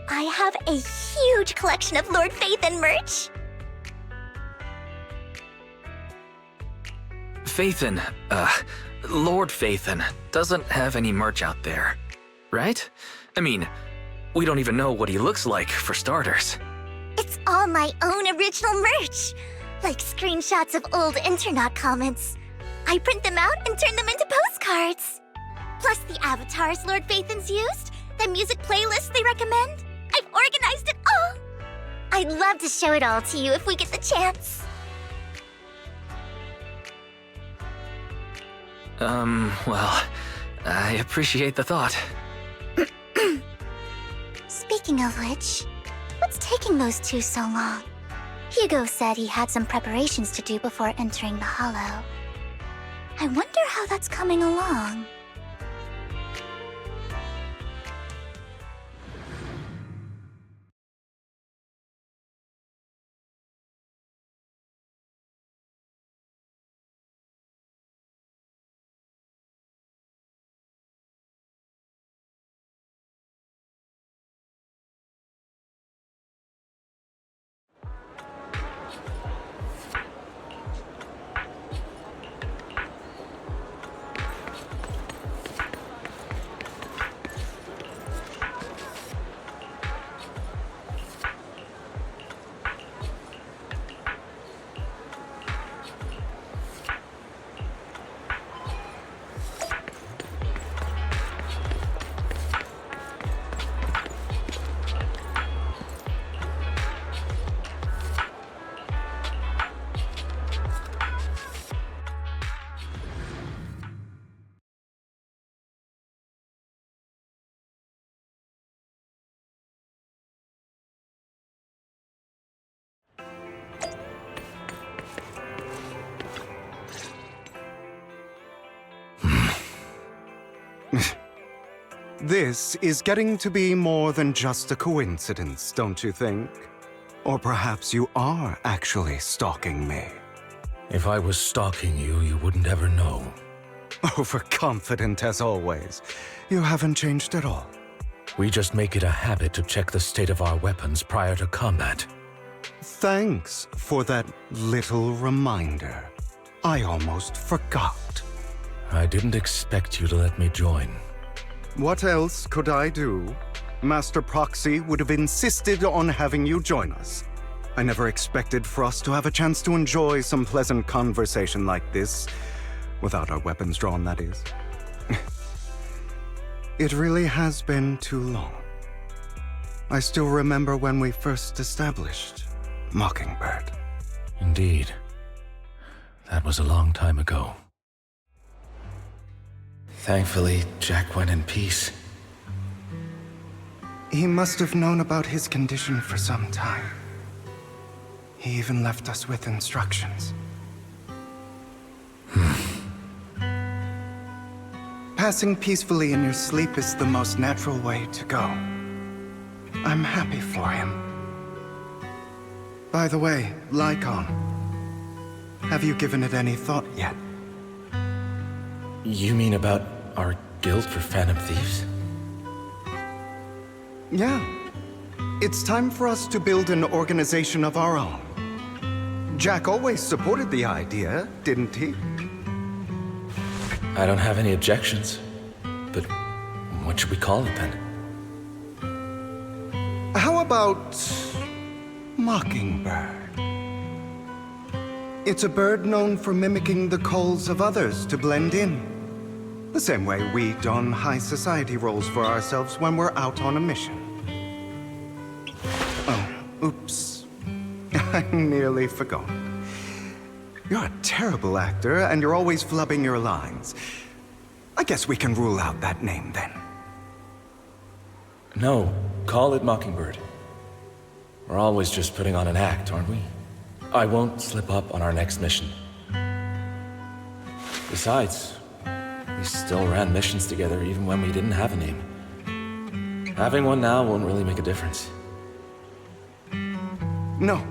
I have a huge collection of Lord Phaethon merch. Phaethon, Lord Phaethon doesn't have any merch out there, right? I mean, we don't even know what he looks like, for starters. It's all my own original merch, like screenshots of old Internet comments. I print them out and turn them into postcards. Plus the avatars Lord Phaethon's used, the music playlists they recommend. I've organized it all. I'd love to show it all to you if we get the chance. Well, I appreciate the thought. Speaking of which, what's taking those two so long? Hugo said he had some preparations to do before entering the Hollow. I wonder how that's coming along. This is getting to be more than just a coincidence, don't you think? Or perhaps you are actually stalking me. If I was stalking you, you wouldn't ever know. Overconfident as always. You haven't changed at all. We just make it a habit to check the state of our weapons prior to combat. Thanks for that little reminder. I almost forgot. I didn't expect you to let me join. What else could I do? Master Proxy would have insisted on having you join us. I never expected for us to have a chance to enjoy some pleasant conversation like this. Without our weapons drawn, that is. It really has been too long. I still remember when we first established Mockingbird. Indeed. That was a long time ago. Thankfully, Jack went in peace. He must have known about his condition for some time. He even left us with instructions. Passing peacefully in your sleep is the most natural way to go. I'm happy for him. By the way, Lycon, have you given it any thought yet? You mean about our guild for Phantom Thieves? Yeah. It's time for us to build an organization of our own. Jack always supported the idea, didn't he? I don't have any objections. But what should we call it then? How about Mockingbird? It's a bird known for mimicking the calls of others to blend in. The same way we don high society roles for ourselves when we're out on a mission. Oh, oops. I nearly forgot. You're a terrible actor, and you're always flubbing your lines. I guess we can rule out that name, then. No, call it Mockingbird. We're always just putting on an act, aren't we? I won't slip up on our next mission. Besides, we still ran missions together even when we didn't have a name. Having one now won't really make a difference. No.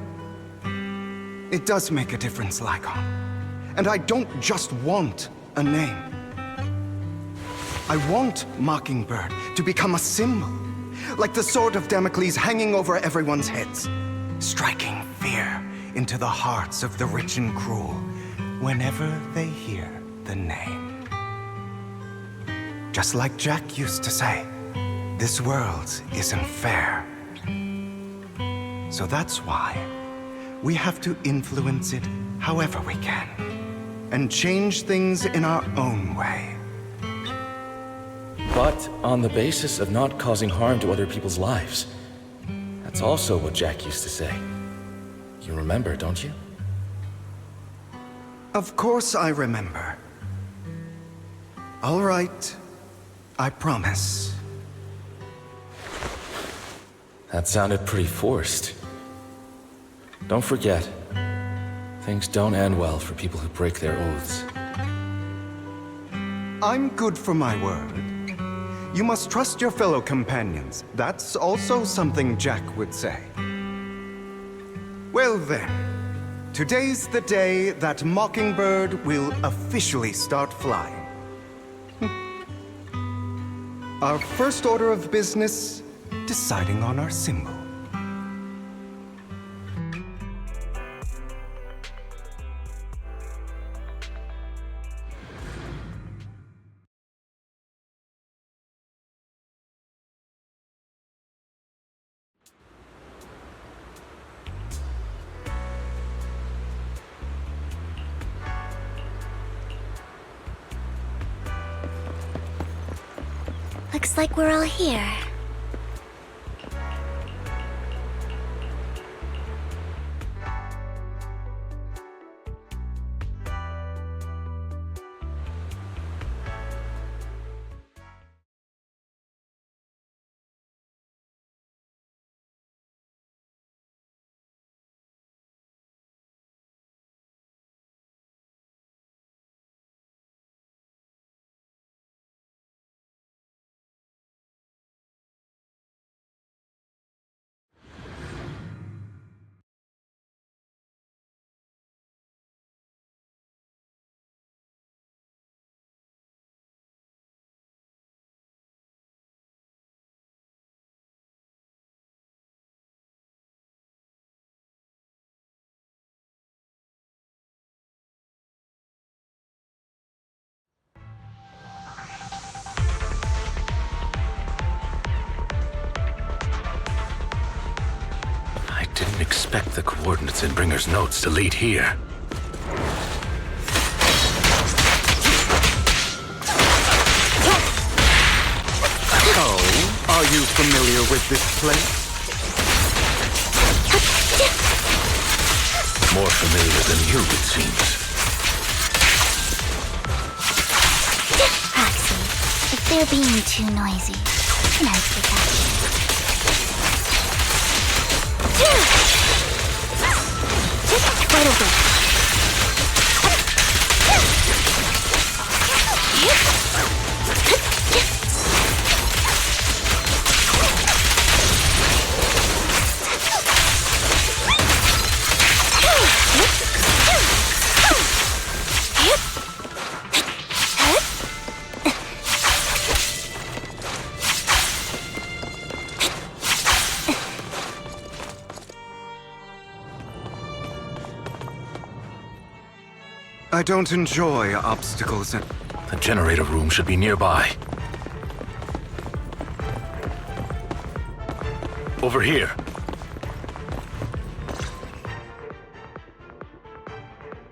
It does make a difference, Lycon. And I don't just want a name. I want Mockingbird to become a symbol, like the sword of Damocles hanging over everyone's heads, striking fear into the hearts of the rich and cruel whenever they hear the name. Just like Jack used to say, this world isn't fair. So that's why we have to influence it however we can, and change things in our own way. But on the basis of not causing harm to other people's lives. That's also what Jack used to say. You remember, don't you? Of course I remember. All right, I promise. That sounded pretty forced. Don't forget, things don't end well for people who break their oaths. I'm good for my word. You must trust your fellow companions. That's also something Jack would say. Well then, today's the day that Mockingbird will officially start flying. Our first order of business, deciding on our symbol. Looks like we're all here. I didn't expect the coordinates in Bringer's notes to lead here. Oh, are you familiar with this place? More familiar than you, it seems. Proxy, if they're being too noisy, can I pick up? Right over. I don't enjoy obstacles. The generator room should be nearby. Over here.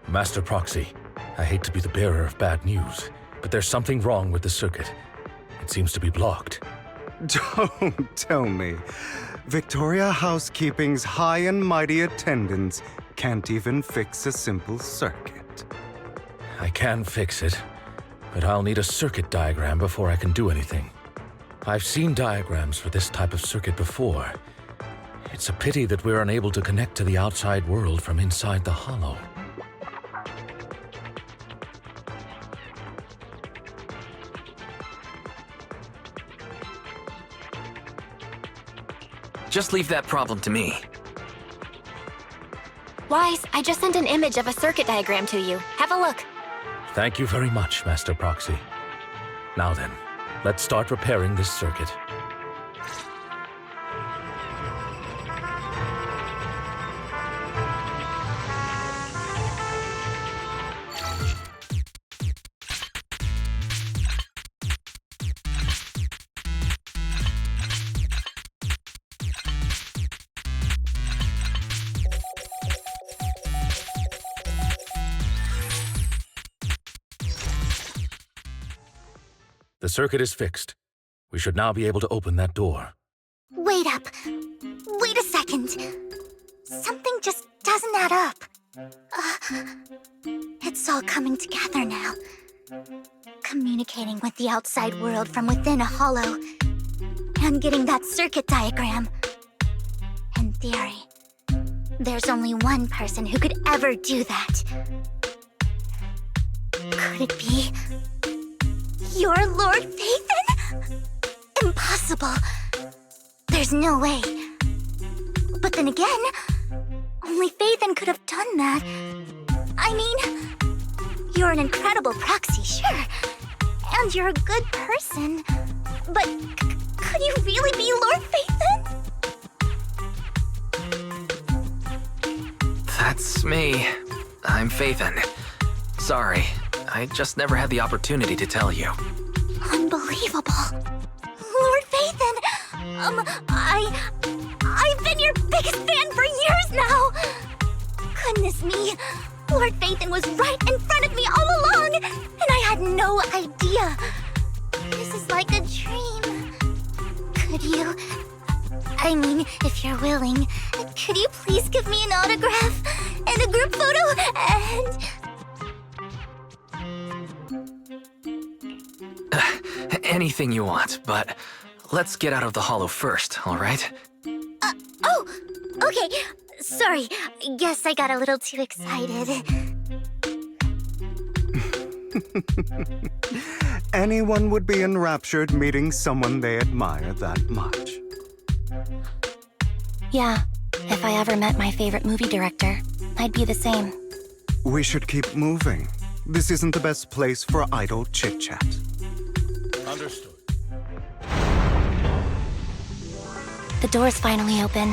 Master Proxy, I hate to be the bearer of bad news, but there's something wrong with the circuit. It seems to be blocked. Don't tell me. Victoria Housekeeping's high and mighty attendants can't even fix a simple circuit. I can fix it, but I'll need a circuit diagram before I can do anything. I've seen diagrams for this type of circuit before. It's a pity that we're unable to connect to the outside world from inside the hollow. Just leave that problem to me. Wise, I just sent an image of a circuit diagram to you. Have a look. Thank you very much, Master Proxy. Now then, let's start repairing this circuit. The circuit is fixed. We should now be able to open that door. Wait up. Wait a second. Something just doesn't add up. It's all coming together now. Communicating with the outside world from within a hollow. And getting that circuit diagram. In theory, there's only one person who could ever do that. Could it be... your Lord Phaethon? Impossible. There's no way. But then again, only Phaethon could have done that. I mean, you're an incredible proxy, sure. And you're a good person. But could you really be Lord Phaethon? That's me. I'm Phaethon. Sorry, I just never had the opportunity to tell you. Unbelievable. Lord Phaethon! I've been your biggest fan for years now! Goodness me, Lord Phaethon was right in front of me all along, and I had no idea. This is like a dream. Could you... I mean, if you're willing, could you please give me an autograph and a group photo and... Anything you want, but let's get out of the hollow first, all right? Oh, okay. Sorry, guess I got a little too excited. Anyone would be enraptured meeting someone they admire that much. Yeah, if I ever met my favorite movie director, I'd be the same. We should keep moving. This isn't the best place for idle chit-chat. Understood. The door's finally open.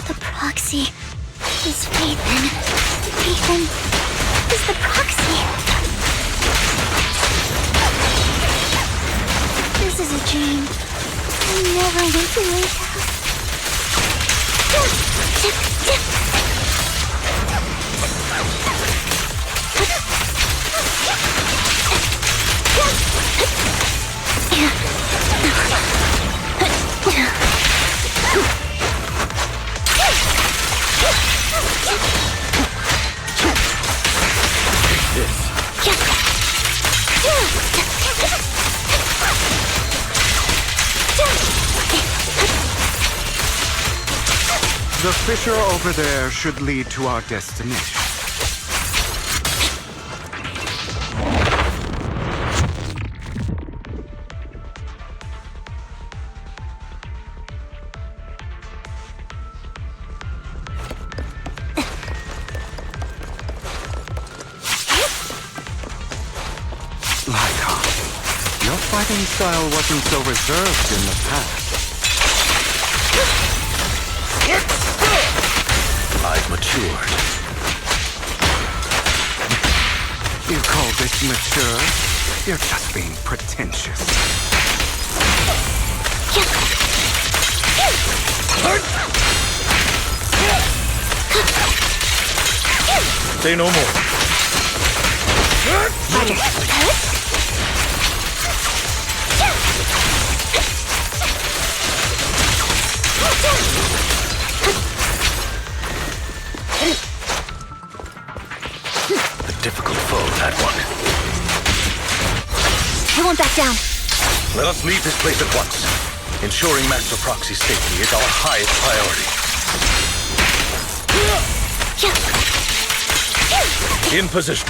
The proxy is Phaethon. Phaethon is the proxy. This is a dream. I never need to wake up. The fissure over there should lead to our destination. Lyca, your fighting style wasn't so reserved in the past. I've matured. You call this mature? You're just being pretentious. Say no more. A difficult foe, that one. I won't back down. Let us leave this place at once. Ensuring Master Proxy's safety is our highest priority. In position.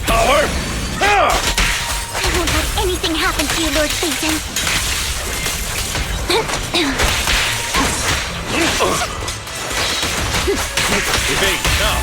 Power! I won't let anything happen to you, Lord Phaeton. Evade now.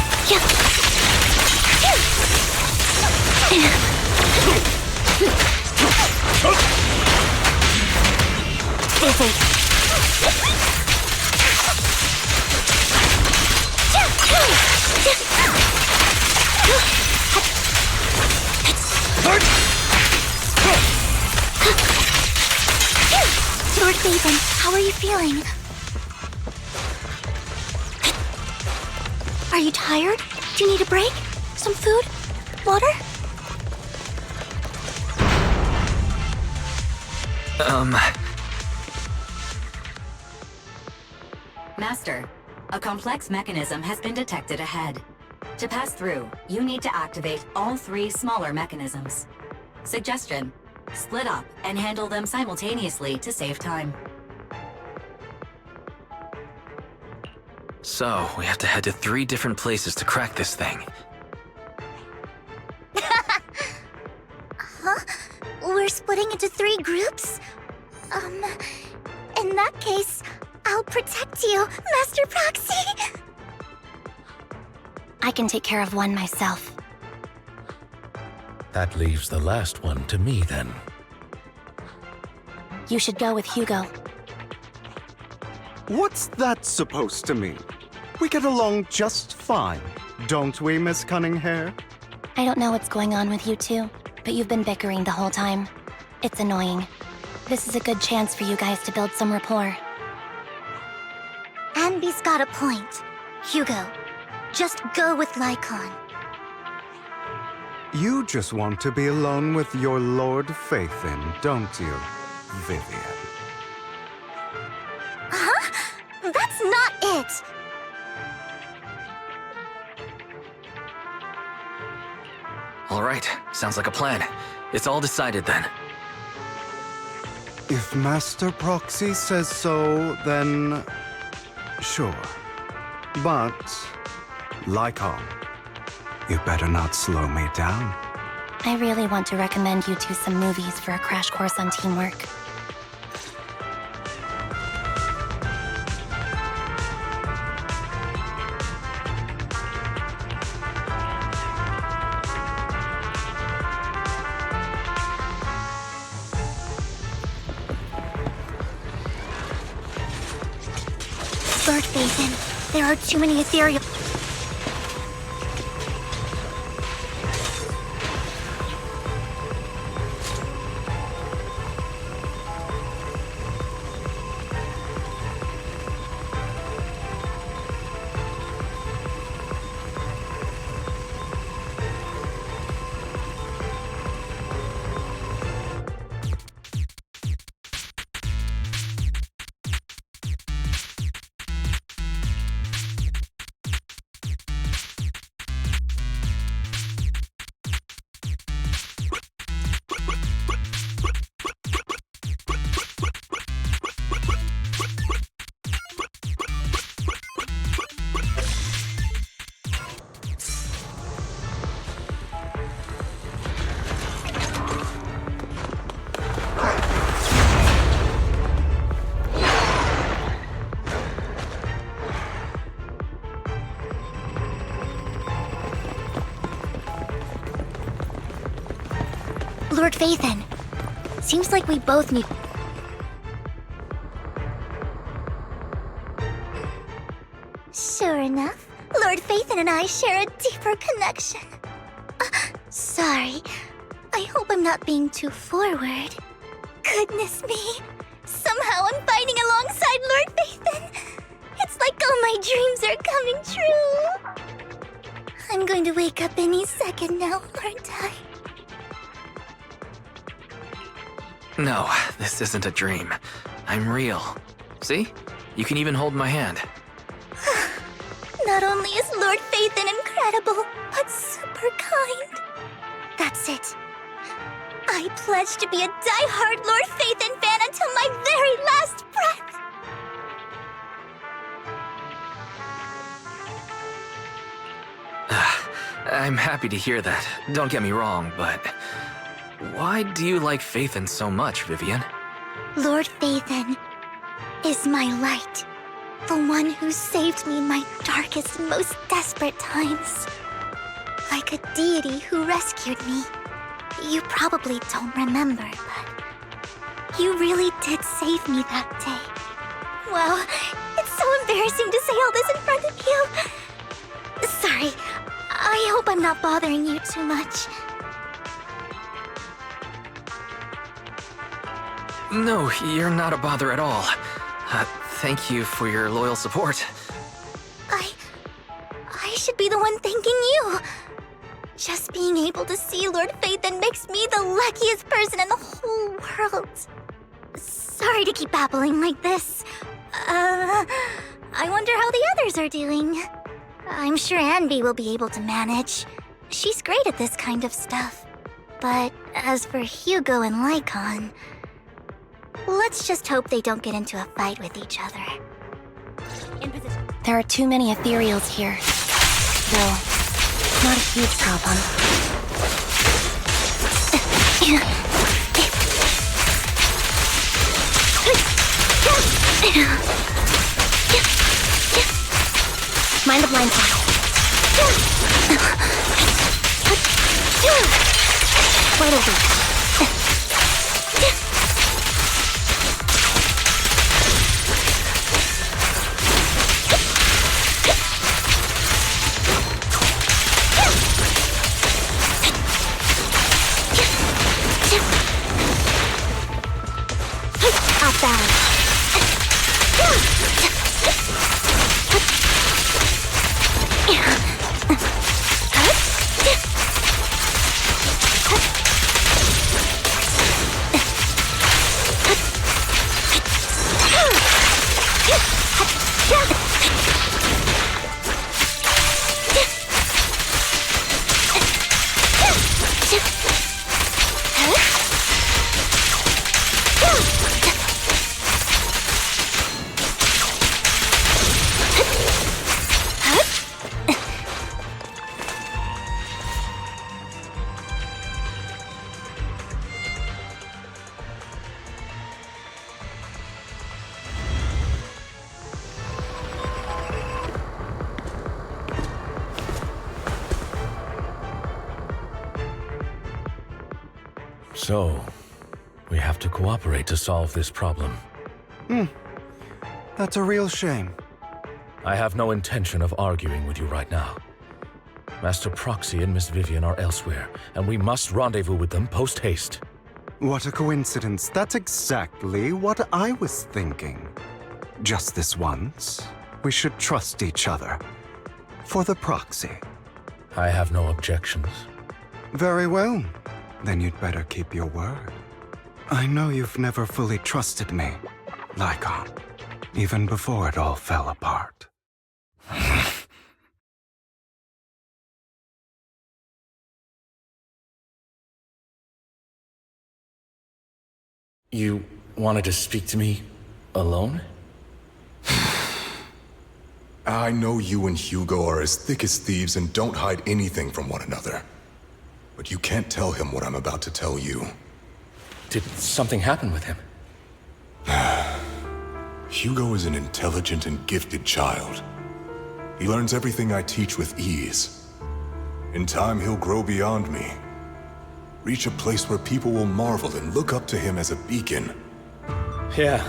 Lord Phaeton, how are you feeling? Are you tired? Do you need a break? Some food? Water? Master, a complex mechanism has been detected ahead. To pass through, you need to activate all 3 smaller mechanisms. Suggestion: split up and handle them simultaneously to save time. So, we have to head to 3 different places to crack this thing. Huh? We're splitting into 3 groups? In that case, I'll protect you, Master Proxy! I can take care of one myself. That leaves the last one to me, then. You should go with Hugo. What's that supposed to mean? We get along just fine, don't we, Miss Cunninghair? I don't know what's going on with you two, but you've been bickering the whole time. It's annoying. This is a good chance for you guys to build some rapport. Anby's got a point. Hugo, just go with Lycon. You just want to be alone with your Lord Phaethon, don't you, Vivian? Huh? That's not it! Alright, sounds like a plan. It's all decided then. If Master Proxy says so, then sure. But, Lycon, you better not slow me down. I really want to recommend you two some movies for a crash course on teamwork. Lord Phaethon, there are too many ethereal... Lord Phaethon, seems like we both need... Sure enough, Lord Phaethon and I share a deeper connection. Sorry, I hope I'm not being too forward. Goodness me, somehow I'm fighting alongside Lord Phaethon. It's like all my dreams are coming true. I'm going to wake up any second now, aren't I? No, this isn't a dream. I'm real. See? You can even hold my hand. Not only is Lord Phaethon incredible, but super kind. That's it. I pledge to be a die-hard Lord Phaethon fan until my very last breath. I'm happy to hear that. Don't get me wrong, but why do you like Phaethon so much, Vivian? Lord Phaethon is my light. The one who saved me in my darkest and most desperate times. Like a deity who rescued me. You probably don't remember, but you really did save me that day. Wow, it's so embarrassing to say all this in front of you. Sorry, I hope I'm not bothering you too much. No, you're not a bother at all. Thank you for your loyal support. I should be the one thanking you. Just being able to see Lord Phaethon makes me the luckiest person in the whole world. Sorry to keep babbling like this. I wonder how the others are doing. I'm sure Anby will be able to manage. She's great at this kind of stuff. But as for Hugo and Lycon, let's just hope they don't get into a fight with each other. There are too many ethereals here. Though, not a huge problem. Mind the blind side. Wait a bit. Off balance. So, we have to cooperate to solve this problem. That's a real shame. I have no intention of arguing with you right now. Master Proxy and Miss Vivian are elsewhere, and we must rendezvous with them post-haste. What a coincidence. That's exactly what I was thinking. Just this once, we should trust each other. For the Proxy. I have no objections. Very well. Then you'd better keep your word. I know you've never fully trusted me, Lycon, even before it all fell apart. You wanted to speak to me alone? I know you and Hugo are as thick as thieves and don't hide anything from one another. But you can't tell him what I'm about to tell you. Did something happen with him? Hugo is an intelligent and gifted child. He learns everything I teach with ease. In time, he'll grow beyond me. Reach a place where people will marvel and look up to him as a beacon. Yeah.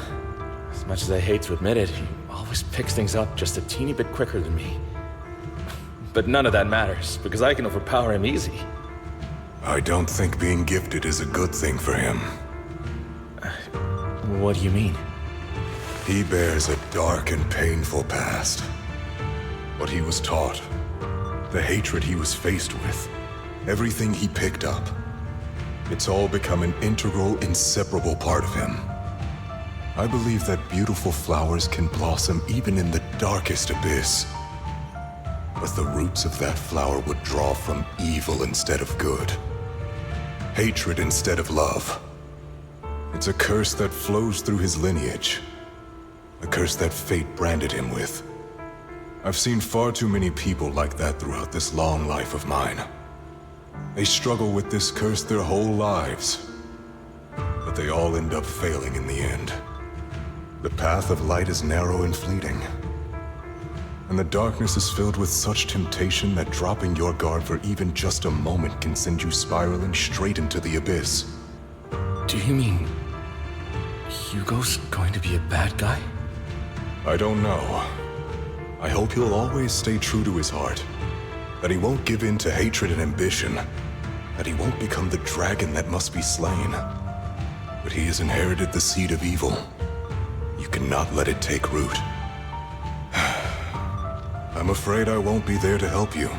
As much as I hate to admit it, he always picks things up just a teeny bit quicker than me. But none of that matters, because I can overpower him easy. I don't think being gifted is a good thing for him. What do you mean? He bears a dark and painful past. What he was taught, the hatred he was faced with, everything he picked up. It's all become an integral, inseparable part of him. I believe that beautiful flowers can blossom even in the darkest abyss. But the roots of that flower would draw from evil instead of good. Hatred instead of love. It's a curse that flows through his lineage. A curse that fate branded him with. I've seen far too many people like that throughout this long life of mine. They struggle with this curse their whole lives. But they all end up failing in the end. The path of light is narrow and fleeting. And the darkness is filled with such temptation that dropping your guard for even just a moment can send you spiraling straight into the abyss. Do you mean Hugo's going to be a bad guy? I don't know. I hope he'll always stay true to his heart. That he won't give in to hatred and ambition. That he won't become the dragon that must be slain. But he has inherited the seed of evil. You cannot let it take root. I'm afraid I won't be there to help you.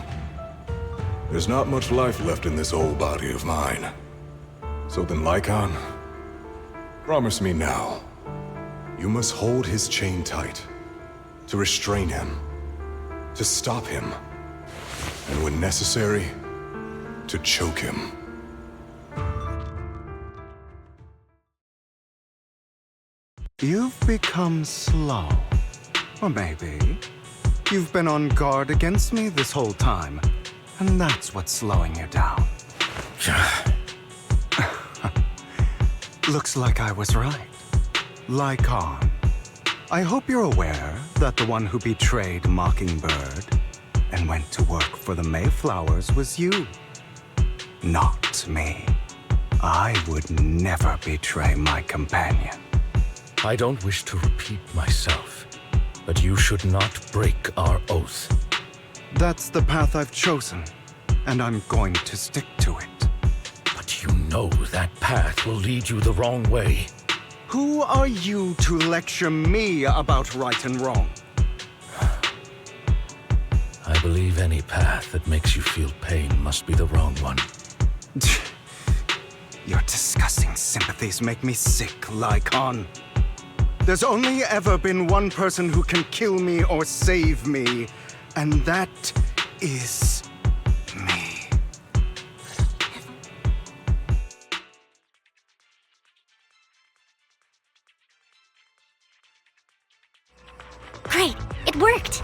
There's not much life left in this old body of mine. So then, Lycaon, promise me now. You must hold his chain tight. To restrain him. To stop him. And when necessary, to choke him. You've become slow. Or maybe you've been on guard against me this whole time, and that's what's slowing you down. Looks like I was right. Lycaon, I hope you're aware that the one who betrayed Mockingbird and went to work for the Mayflowers was you. Not me. I would never betray my companion. I don't wish to repeat myself, but you should not break our oath. That's the path I've chosen, and I'm going to stick to it. But you know that path will lead you the wrong way. Who are you to lecture me about right and wrong? I believe any path that makes you feel pain must be the wrong one. Your disgusting sympathies make me sick, Lycaon. There's only ever been one person who can kill me or save me, and that is me. Great, it worked!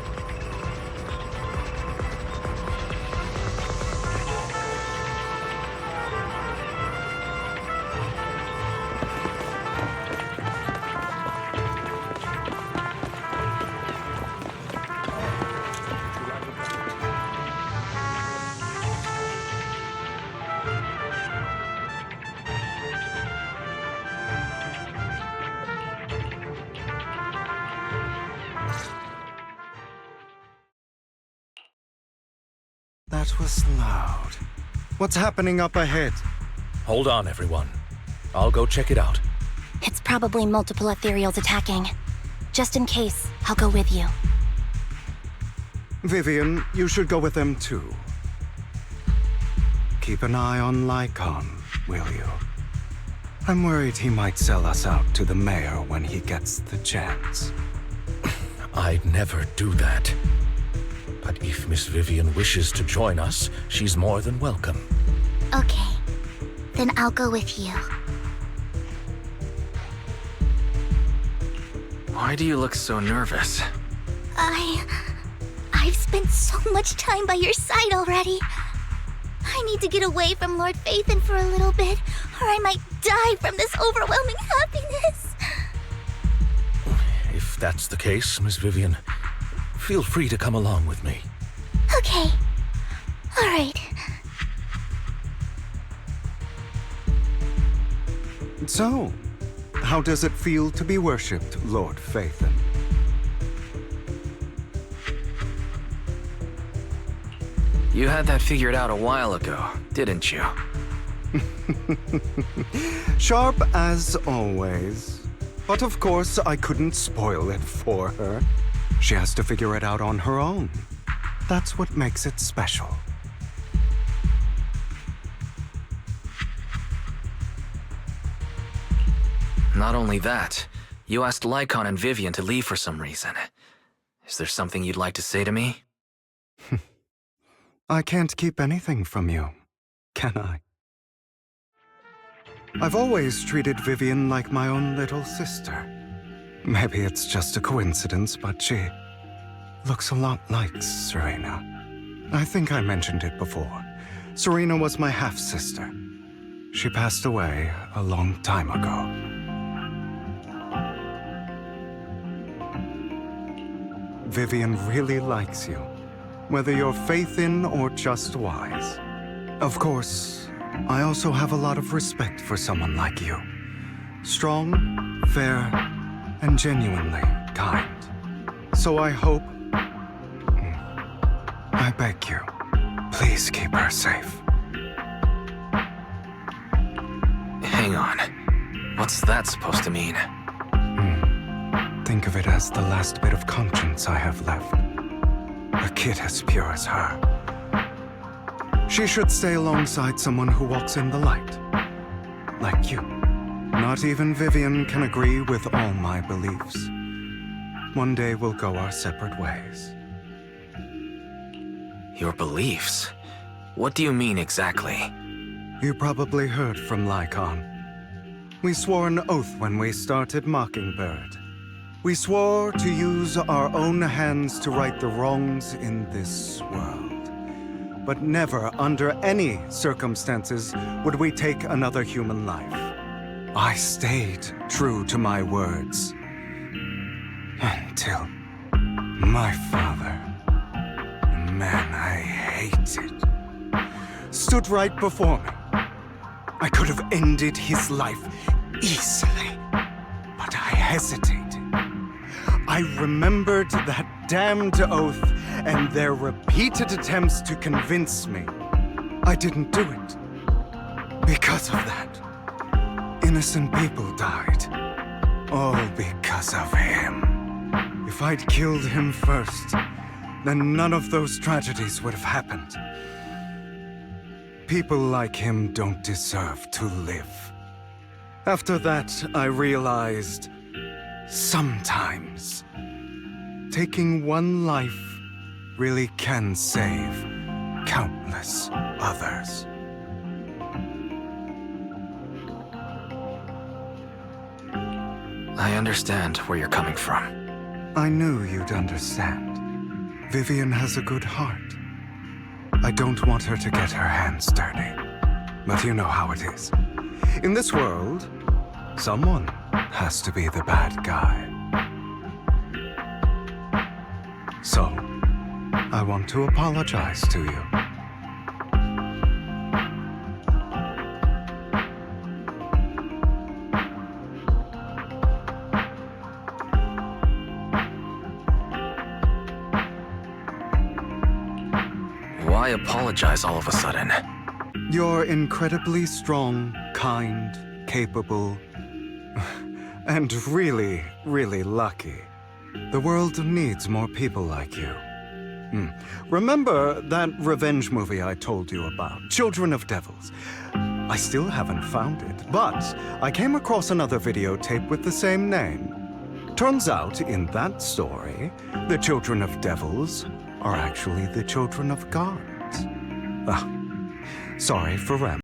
That was loud. What's happening up ahead? Hold on, everyone. I'll go check it out. It's probably multiple ethereals attacking. Just in case, I'll go with you. Vivian, you should go with them too. Keep an eye on Lycaon, will you? I'm worried he might sell us out to the mayor when he gets the chance. I'd never do that. But if Miss Vivian wishes to join us, she's more than welcome. Okay, then I'll go with you. Why do you look so nervous? I've spent so much time by your side already. I need to get away from Lord Phaethon for a little bit, or I might die from this overwhelming happiness. If that's the case, Miss Vivian, feel free to come along with me. Okay. All right. So, how does it feel to be worshipped, Lord Phaethon? You had that figured out a while ago, didn't you? Sharp as always. But of course, I couldn't spoil it for her. She has to figure it out on her own. That's what makes it special. Not only that, you asked Lycon and Vivian to leave for some reason. Is there something you'd like to say to me? I can't keep anything from you, can I? I've always treated Vivian like my own little sister. Maybe it's just a coincidence, but she looks a lot like Serena. I think I mentioned it before. Serena was my half-sister. She passed away a long time ago. Vivian really likes you, whether you're faith in or just wise. Of course, I also have a lot of respect for someone like you. Strong, fair, and genuinely kind. So I hope... I beg you, please keep her safe. Hang on. What's that supposed to mean? Think of it as the last bit of conscience I have left. A kid as pure as her. She should stay alongside someone who walks in the light. Like you. Not even Vivian can agree with all my beliefs. One day we'll go our separate ways. Your beliefs? What do you mean exactly? You probably heard from Lycon. We swore an oath when we started Mockingbird. We swore to use our own hands to right the wrongs in this world. But never, under any circumstances, would we take another human life. I stayed true to my words. Until my father, the man I hated, stood right before me. I could have ended his life easily, but I hesitated. I remembered that damned oath and their repeated attempts to convince me. I didn't do it. Because of that, innocent people died. All because of him. If I'd killed him first, then none of those tragedies would have happened. People like him don't deserve to live. After that, I realized, sometimes, taking one life really can save countless others. I understand where you're coming from. I knew you'd understand. Vivian has a good heart. I don't want her to get her hands dirty. But you know how it is. In this world, someone has to be the bad guy. So, I want to apologize to you. Why apologize all of a sudden? You're incredibly strong, kind, capable, and really, really lucky. The world needs more people like you. Remember that revenge movie I told you about, Children of Devils? I still haven't found it, but I came across another videotape with the same name. Turns out, in that story, the Children of Devils are actually the children of gods. Sorry for rambling.